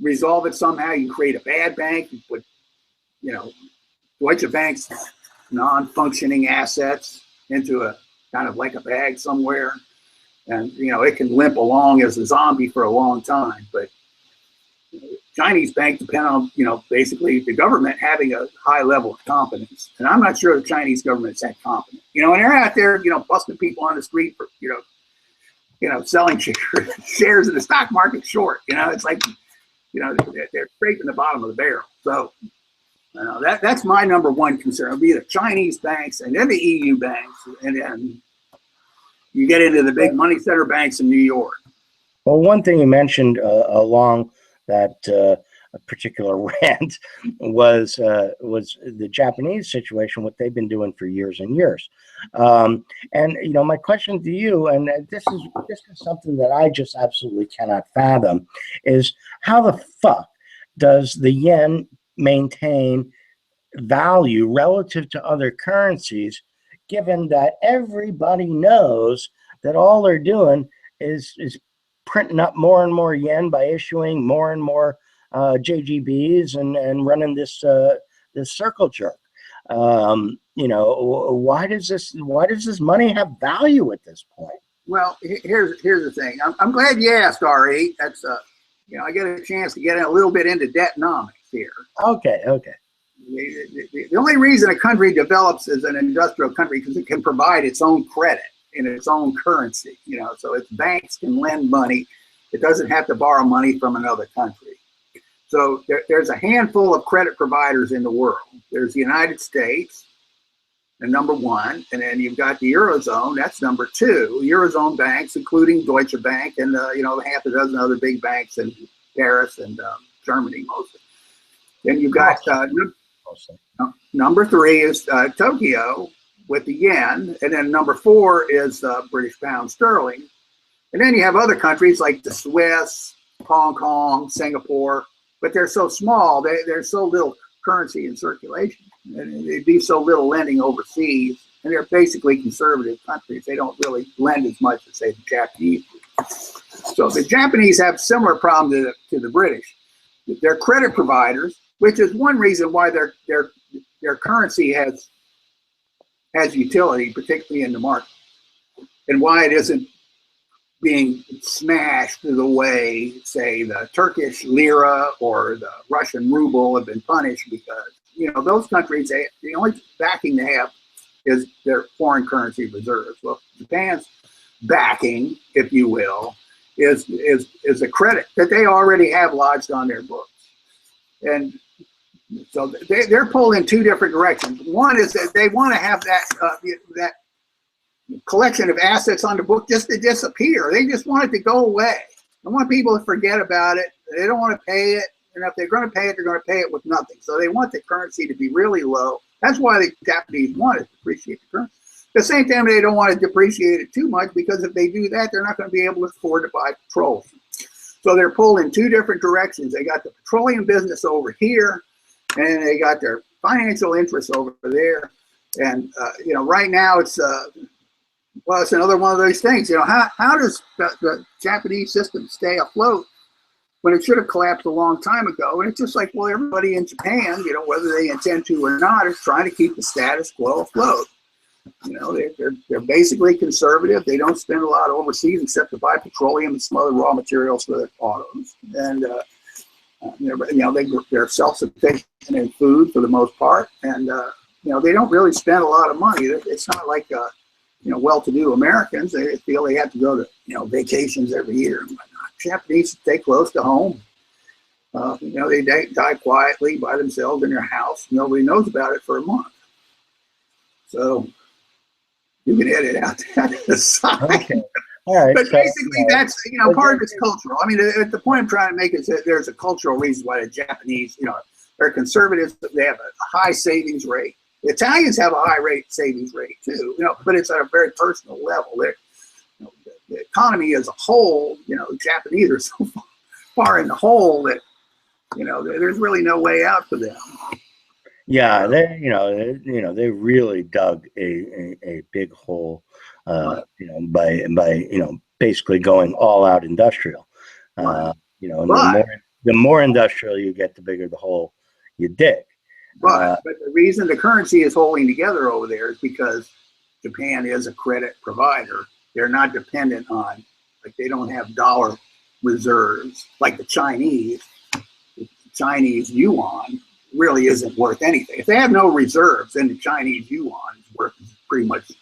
resolve it somehow. You can create a bad bank. You put, Deutsche Bank's non-functioning assets into a kind of like a bag somewhere, and it can limp along as a zombie for a long time. But Chinese banks depend on basically the government having a high level of competence, and I'm not sure the Chinese government's that competent. And they're out there busting people on the street for selling shares in the stock market short. It's like they're scraping the bottom of the barrel. So that's my number one concern. It'll be the Chinese banks and then the EU banks, and then you get into the big money center banks in New York. Well, one thing you mentioned along that particular rant was the Japanese situation, what they've been doing for years and years. And my question to you, and this is something that I just absolutely cannot fathom, is how the fuck does the yen maintain value relative to other currencies, given that everybody knows that all they're doing is printing up more and more yen by issuing more and more JGBs and running this circle jerk. Why does this money have value at this point? Well, here's the thing. I'm glad you asked, Ari. That's I get a chance to get a little bit into debtnomics here. Okay. The only reason a country develops as an industrial country because it can provide its own credit in its own currency. So its banks can lend money. It doesn't have to borrow money from another country. So there's a handful of credit providers in the world. There's the United States, and number one, and then you've got the Eurozone. That's number two. Eurozone banks, including Deutsche Bank and half a dozen other big banks in Paris and Germany mostly. Then you've got number three is Tokyo with the yen, and then number four is British pound sterling. And then you have other countries like the Swiss, Hong Kong, Singapore, but they're so small, there's so little currency in circulation, and they do so little lending overseas, and they're basically conservative countries. They don't really lend as much as, say, the Japanese do. So the Japanese have similar problem to the British. They're credit providers, which is one reason why their currency has utility, particularly in the market, and why it isn't being smashed the way, say, the Turkish lira or the Russian ruble have been punished, because those countries, the only backing they have is their foreign currency reserves. Well, Japan's backing, if you will, is a credit that they already have lodged on their books, and so they're pulled in two different directions. One is that they want to have that collection of assets on the book just to disappear. They just want it to go away. They want people to forget about it. They don't want to pay it. And if they're going to pay it, they're going to pay it with nothing. So they want the currency to be really low. That's why the Japanese want to depreciate the currency. At the same time, they don't want to depreciate it too much, because if they do that, they're not going to be able to afford to buy petroleum. So they're pulled in two different directions. They got the petroleum business over here, and they got their financial interests over there. And right now it's it's another one of those things. How does the Japanese system stay afloat when it should have collapsed a long time ago? And it's just like, well, everybody in Japan, whether they intend to or not, is trying to keep the status quo afloat. They're basically conservative. They don't spend a lot overseas except to buy petroleum and some other raw materials for their autos. And they're self-sufficient in food for the most part, and they don't really spend a lot of money. It's not like well-to-do Americans. They feel they have to go to vacations every year and whatnot. Japanese stay close to home. They die quietly by themselves in their house. Nobody knows about it for a month. So you can edit out that aside. Okay. All right. But basically, that's part of it's cultural. I mean, the point I'm trying to make is that there's a cultural reason why the Japanese, they're conservatives. They have a high savings rate. The Italians have a high savings rate too. But it's at a very personal level. The economy as a whole, the Japanese are so far in the hole that there's really no way out for them. Yeah, they really dug a big hole, by basically going all out industrial. And the more industrial you get, the bigger the hole you dig. But the reason the currency is holding together over there is because Japan is a credit provider. They're not dependent on, they don't have dollar reserves like the Chinese. The Chinese yuan really isn't worth anything. If they have no reserves, then the Chinese yuan is worth pretty much,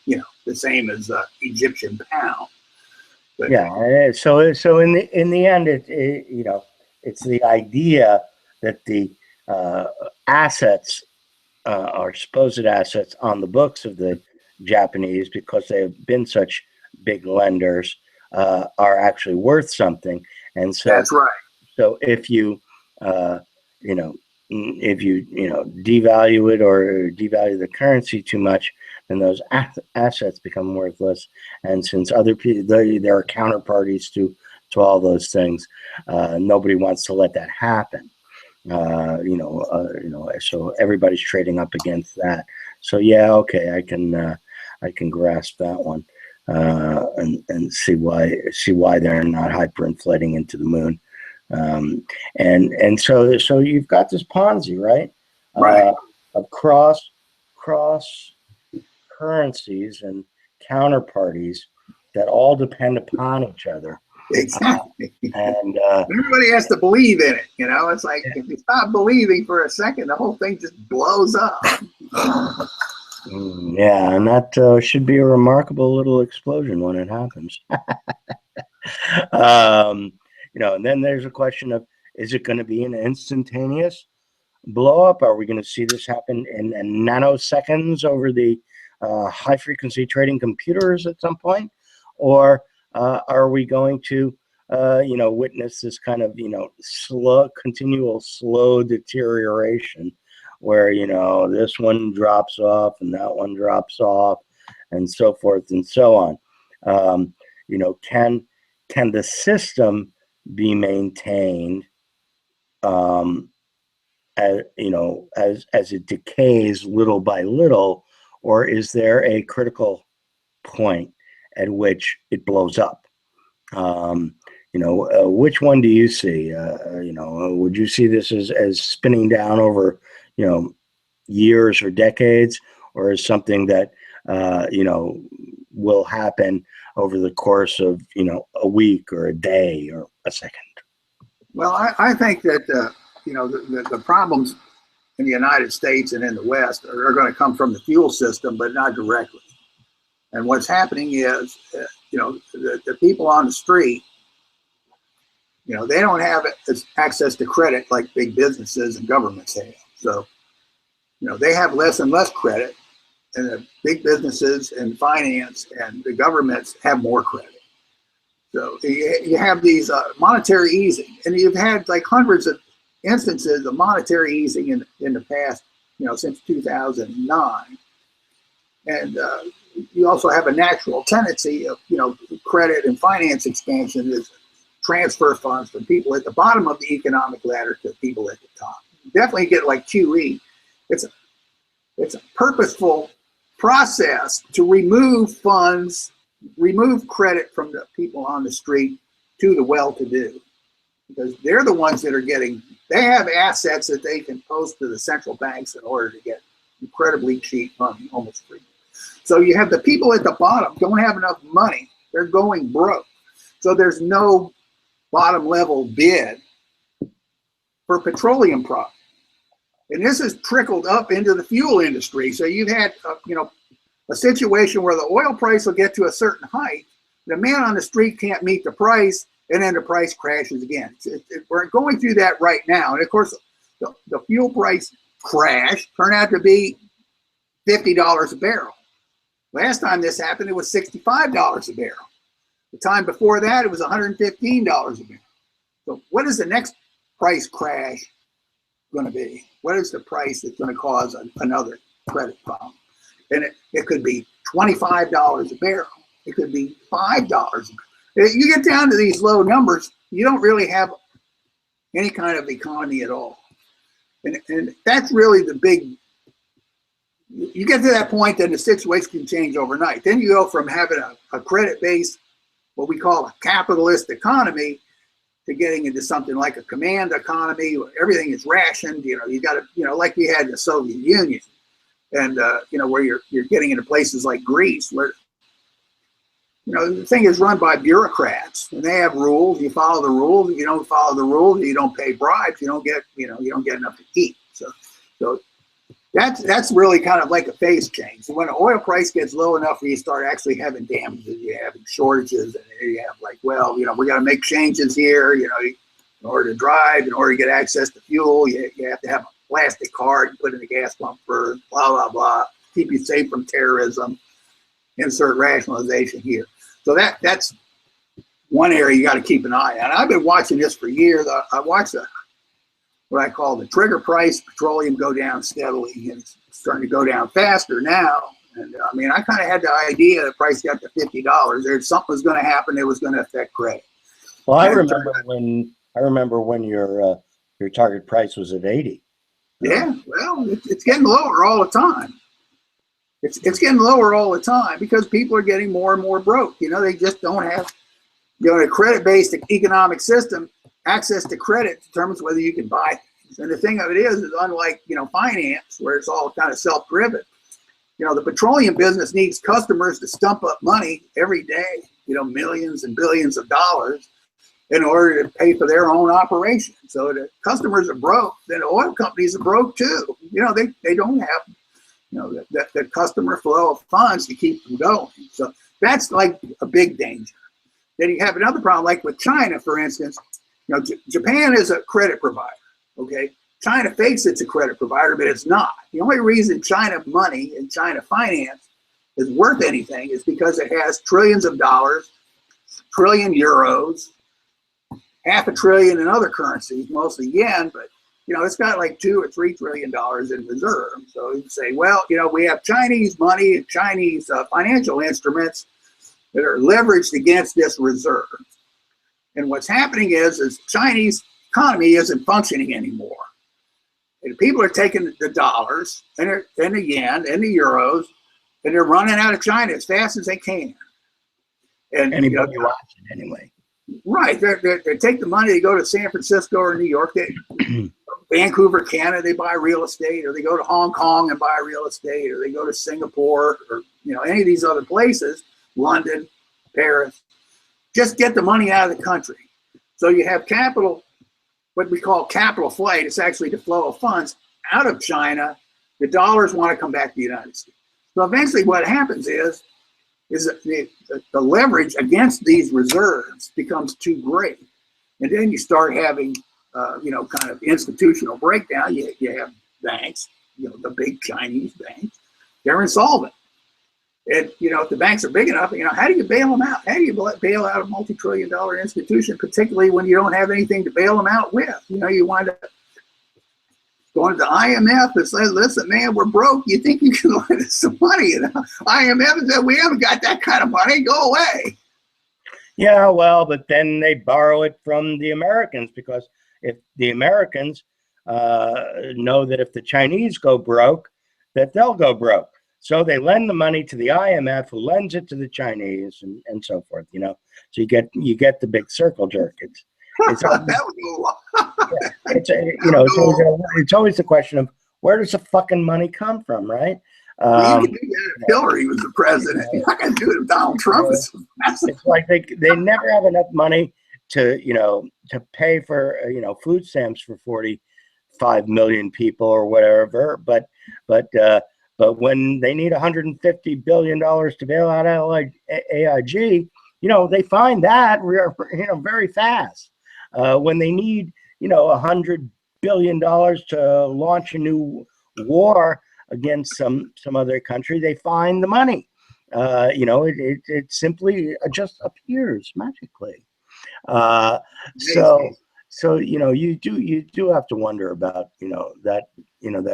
the same as Egyptian pound. But, so in the end, it's the idea that the assets, or supposed assets on the books of the Japanese, because they have been such big lenders, are actually worth something. And so that's right. So if you devalue it or devalue the currency too much, then those assets become worthless. And since other people, there are counterparties to all those things, nobody wants to let that happen. So everybody's trading up against that. So okay, I can grasp that one, and see why they're not hyperinflating into the moon. And so you've got this Ponzi, right? Right. Of cross currencies and counterparties that all depend upon each other. Exactly. And everybody has to believe in it. It's like, if you stop believing for a second, the whole thing just blows up. And that should be a remarkable little explosion when it happens. And then there's a question of, is it going to be an instantaneous blow up? Are we going to see this happen in nanoseconds over the high frequency trading computers at some point? Or are we going to, witness this kind of, continual slow deterioration where, this one drops off and that one drops off and so forth and so on? Can the system be maintained, as it decays little by little, or is there a critical point at which it blows up? Which one do you see? Would you see this as spinning down over, years or decades, or is something that will happen over the course of a week or a day or a second? Well, I think that the problems in the United States and in the West are going to come from the fuel system, but not directly. And what's happening is, the people on the street, they don't have access to credit like big businesses and governments have. So, they have less and less credit, and the big businesses and finance and the governments have more credit. So you have these monetary easing, and you've had like hundreds of instances of monetary easing in the past, since 2009. And you also have a natural tendency of, credit and finance expansion is transfer funds from people at the bottom of the economic ladder to people at the top. definitely get like QE. It's a purposeful process to remove funds, remove credit from the people on the street to the well-to-do, because they're the ones that are getting, they have assets that they can post to the central banks in order to get incredibly cheap money, almost free. So you have the people at the bottom don't have enough money. They're going broke. So there's no bottom level bid for petroleum products. And this has trickled up into the fuel industry. So you've had, a situation where the oil price will get to a certain height. The man on the street can't meet the price, and then the price crashes again. We're going through that right now. And of course, the fuel price crash turned out to be $50 a barrel. Last time this happened, it was $65 a barrel. The time before that, it was $115 a barrel. So what is the next price crash going to be? What is the price that's going to cause another credit problem? And it could be $25 a barrel. It could be $5 a barrel. You get down to these low numbers, you don't really have any kind of economy at all. And that's really the big, you get to that point, then the situation can change overnight. Then you go from having a credit-based, what we call a capitalist economy, to getting into something like a command economy where everything is rationed. You got to, like we had in the Soviet Union, and where you're getting into places like Greece, where the thing is run by bureaucrats, and they have rules. You follow the rules. If you don't follow the rules, you don't pay bribes. You don't get enough to eat. So that's really kind of like a phase change. So when the oil price gets low enough where you start actually having damages, you're having shortages, and you have like, we got to make changes here. In order to drive, in order to get access to fuel, you have to have a plastic card, you put in the gas pump first, blah, blah, blah, keep you safe from terrorism, insert rationalization here. So that's one area you got to keep an eye on. I've been watching this for years. I watched what I call the trigger price, petroleum, go down steadily, and it's starting to go down faster now. And I kind of had the idea the price got to $50. There's something was going to happen that was going to affect credit. Well, I remember when your target price was at 80. Yeah, well, it's getting lower all the time. It's getting lower all the time because people are getting more and more broke. They just don't have, a credit-based economic system. Access to credit determines whether you can buy things. And the thing of it is unlike, finance, where it's all kind of self-driven, the petroleum business needs customers to stump up money every day, millions and billions of dollars in order to pay for their own operation. So the customers are broke, then the oil companies are broke too. They don't have, the customer flow of funds to keep them going. So that's like a big danger. Then you have another problem, like with China, for instance. Japan is a credit provider, okay? China thinks it's a credit provider, but it's not. The only reason China money and China finance is worth anything is because it has trillions of dollars, trillion euros, $500 billion in other currencies, mostly yen, but it's got like $2 or $3 trillion in reserves. So you say, we have Chinese money and Chinese financial instruments that are leveraged against this reserve. And what's happening is Chinese economy isn't functioning anymore. And people are taking the dollars and the yen and the euros, and they're running out of China as fast as they can. And anybody watching anyway. Right. They take the money, they go to San Francisco or New York, Vancouver, Canada, they buy real estate, or they go to Hong Kong and buy real estate, or they go to Singapore, or any of these other places, London, Paris. Just get the money out of the country. So you have capital, what we call capital flight. It's actually the flow of funds out of China. The dollars want to come back to the United States. So eventually what happens is that the leverage against these reserves becomes too great. And then you start having, kind of institutional breakdown. You have banks, the big Chinese banks, they're insolvent. And, if the banks are big enough, how do you bail them out? How do you bail out a multi-trillion-dollar institution, particularly when you don't have anything to bail them out with? You wind up going to the IMF and say, listen, man, we're broke. You think you can lend us some money? And IMF said, we haven't got that kind of money. Go away. Yeah, well, but then they borrow it from the Americans, because if the Americans know that if the Chinese go broke, that they'll go broke. So they lend the money to the IMF, who lends it to the Chinese, and so forth. So you get the big circle jerk. It's always, That would go a lot. it's always the question of where does the fucking money come from, right? Well, you can do that if Hillary was the president. You're not going to do it if Donald Trump is the president. It's like they never have enough money to pay for food stamps for 45 million people or whatever, but when they need $150 billion to bail out AIG, they find that very fast. When they need $100 billion to launch a new war against some other country, they find the money. It simply just appears magically. So you do have to wonder about that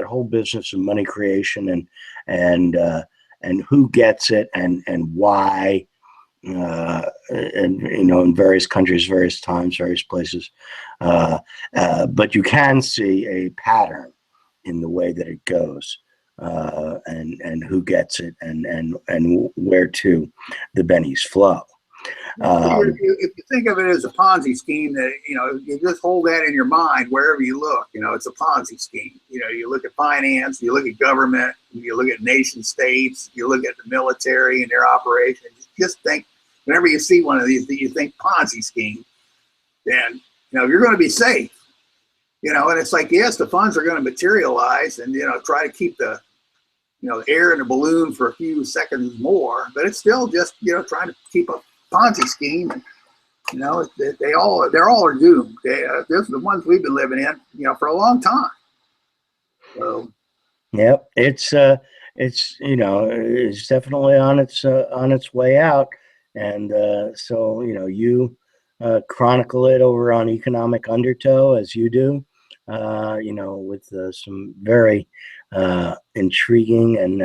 whole business of money creation and who gets it and why, and in various countries, various times, various places, but you can see a pattern in the way that it goes, and who gets it and where to the bennies flow. If you think of it as a Ponzi scheme, that you just hold that in your mind wherever you look. It's a Ponzi scheme. You look at finance, you look at government, you look at nation states, you look at the military and their operations. Just think, whenever you see one of these that you think Ponzi scheme, then you're going to be safe. And it's like, yes, the funds are going to materialize and try to keep the air in the balloon for a few seconds more, but it's still just trying to keep a Ponzi scheme. They're all are doomed. Those are the ones we've been living in for a long time. So yep, it's definitely on its way out, and so you chronicle it over on Economic Undertow, as you do, with some very intriguing and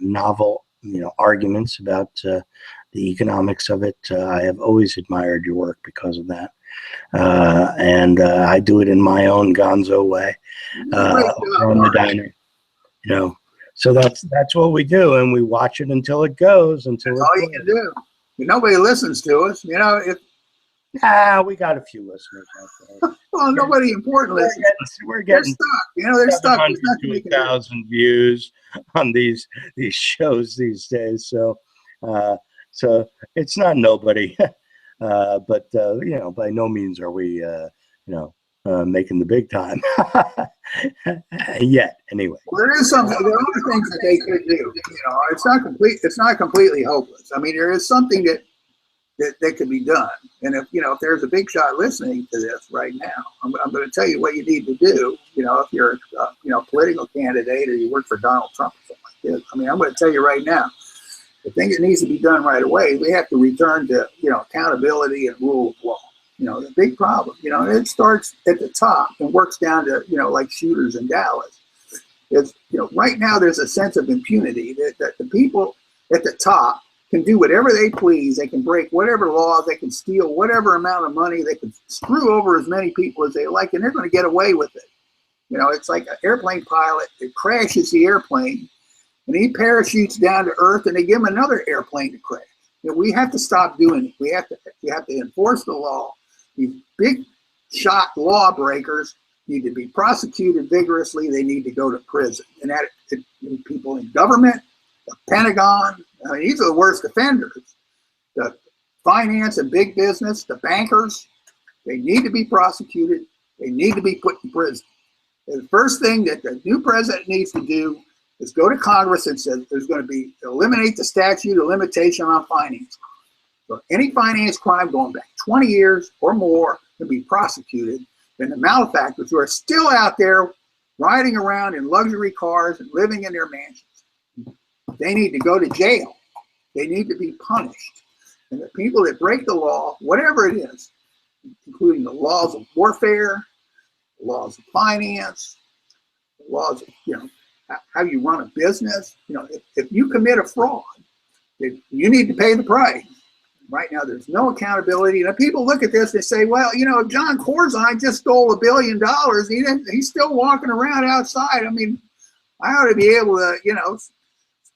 novel arguments about the economics of it. I have always admired your work because of that, and I do it in my own gonzo way, on the diner. So that's what we do, and we watch it until it goes. That's all you can do. Nobody listens to us. We got a few listeners out there. Well, nobody important listens. We're getting stuck. They're stuck. 700 to 1,000 views on these shows these days. So it's not nobody, but by no means are we making the big time yet. Anyway, well, there are other things that they could do. It's not complete. It's not completely hopeless. I mean, there is something that could be done. And if there's a big shot listening to this right now, I'm going to tell you what you need to do. If you're a political candidate or you work for Donald Trump or something like this, I'm going to tell you right now, the thing that needs to be done right away, we have to return to accountability and rule of law. The big problem. It starts at the top and works down to like shooters in Dallas. It's right now there's a sense of impunity that the people at the top can do whatever they please. They can break whatever laws, they can steal whatever amount of money, they can screw over as many people as they like, and they're going to get away with it. It's like an airplane pilot that crashes the airplane, and he parachutes down to earth, and they give him another airplane to crash. We have to stop doing it. We have to enforce the law. These big shot lawbreakers need to be prosecuted vigorously. They need to go to prison. And people in government, the Pentagon, these are the worst offenders. The finance and big business, the bankers, they need to be prosecuted. They need to be put in prison. And the first thing that the new president needs to do is go to Congress and say there's going to be eliminate the statute of limitation on finance. So any finance crime going back 20 years or more can be prosecuted. And the malefactors who are still out there riding around in luxury cars and living in their mansions, they need to go to jail. They need to be punished. And the people that break the law, whatever it is, including the laws of warfare, the laws of finance, the laws of how you run a business, if you commit a fraud, you need to pay the price. Right now, there's no accountability. And people look at this and say, well, you know, if John Corzine just stole $1 billion, he's still walking around outside. I mean, I ought to be able to, you know,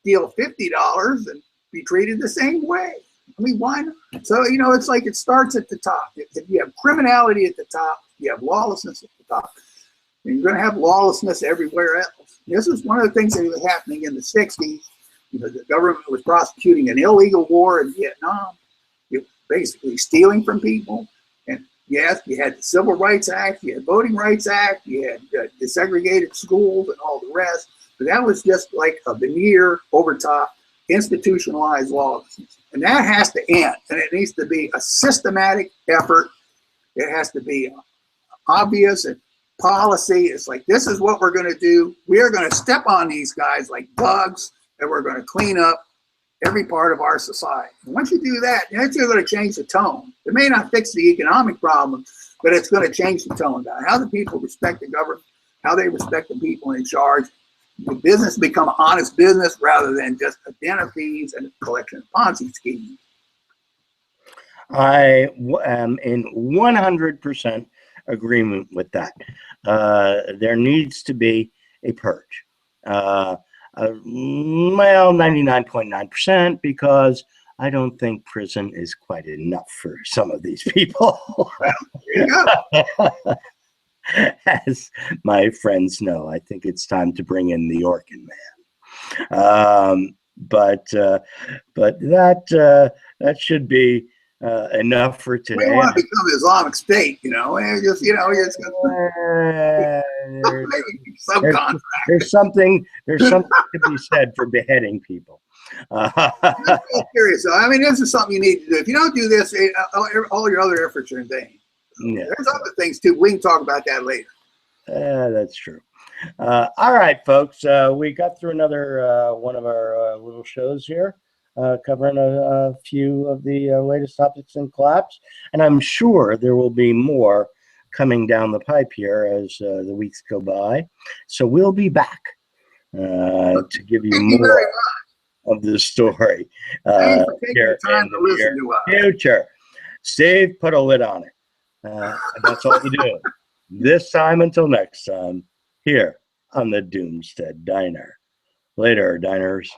steal $50 and be treated the same way. I mean, why not? So, you know, it's like it starts at the top. If you have criminality at the top, you have lawlessness at the top. And you're going to have lawlessness everywhere else. This is one of the things that was happening in the 60s. You know, the government was prosecuting an illegal war in Vietnam. It was basically stealing from people. And yes, you had the Civil Rights Act, you had Voting Rights Act, you had desegregated schools and all the rest. But that was just like a veneer over top, institutionalized lawlessness. And that has to end. And it needs to be a systematic effort. It has to be obvious and policy. It's like, this is what we're going to do. We are going to step on these guys like bugs, and we're going to clean up every part of our society. And once you do that, that's going to change the tone. It may not fix the economic problem, but it's going to change the tone about how the people respect the government, how they respect the people in charge. The business become honest business rather than just a den of thieves and a collection of Ponzi schemes. I am in 100% agreement with that. There needs to be a purge. Well, 99.9%, because I don't think prison is quite enough for some of these people. Well, there you go. As my friends know, I think it's time to bring in the Orkin Man. But that should be enough for today. We want to become Islamic State, you know, and just, you know, it's subcontract. There's something to be said for beheading people. I'm serious. I mean, this is something you need to do. If you don't do this, all your other efforts are in vain. Yeah. There's other things too. We can talk about that later. That's true. All right, folks. We got through another one of our little shows here, covering a few of the latest topics in collapse. And I'm sure there will be more coming down the pipe here as the weeks go by. So we'll be back to give you more of the story here in the future. Steve, put a lid on it. And that's all we do. This time until next time, here on the Doomstead Diner. Later, diners.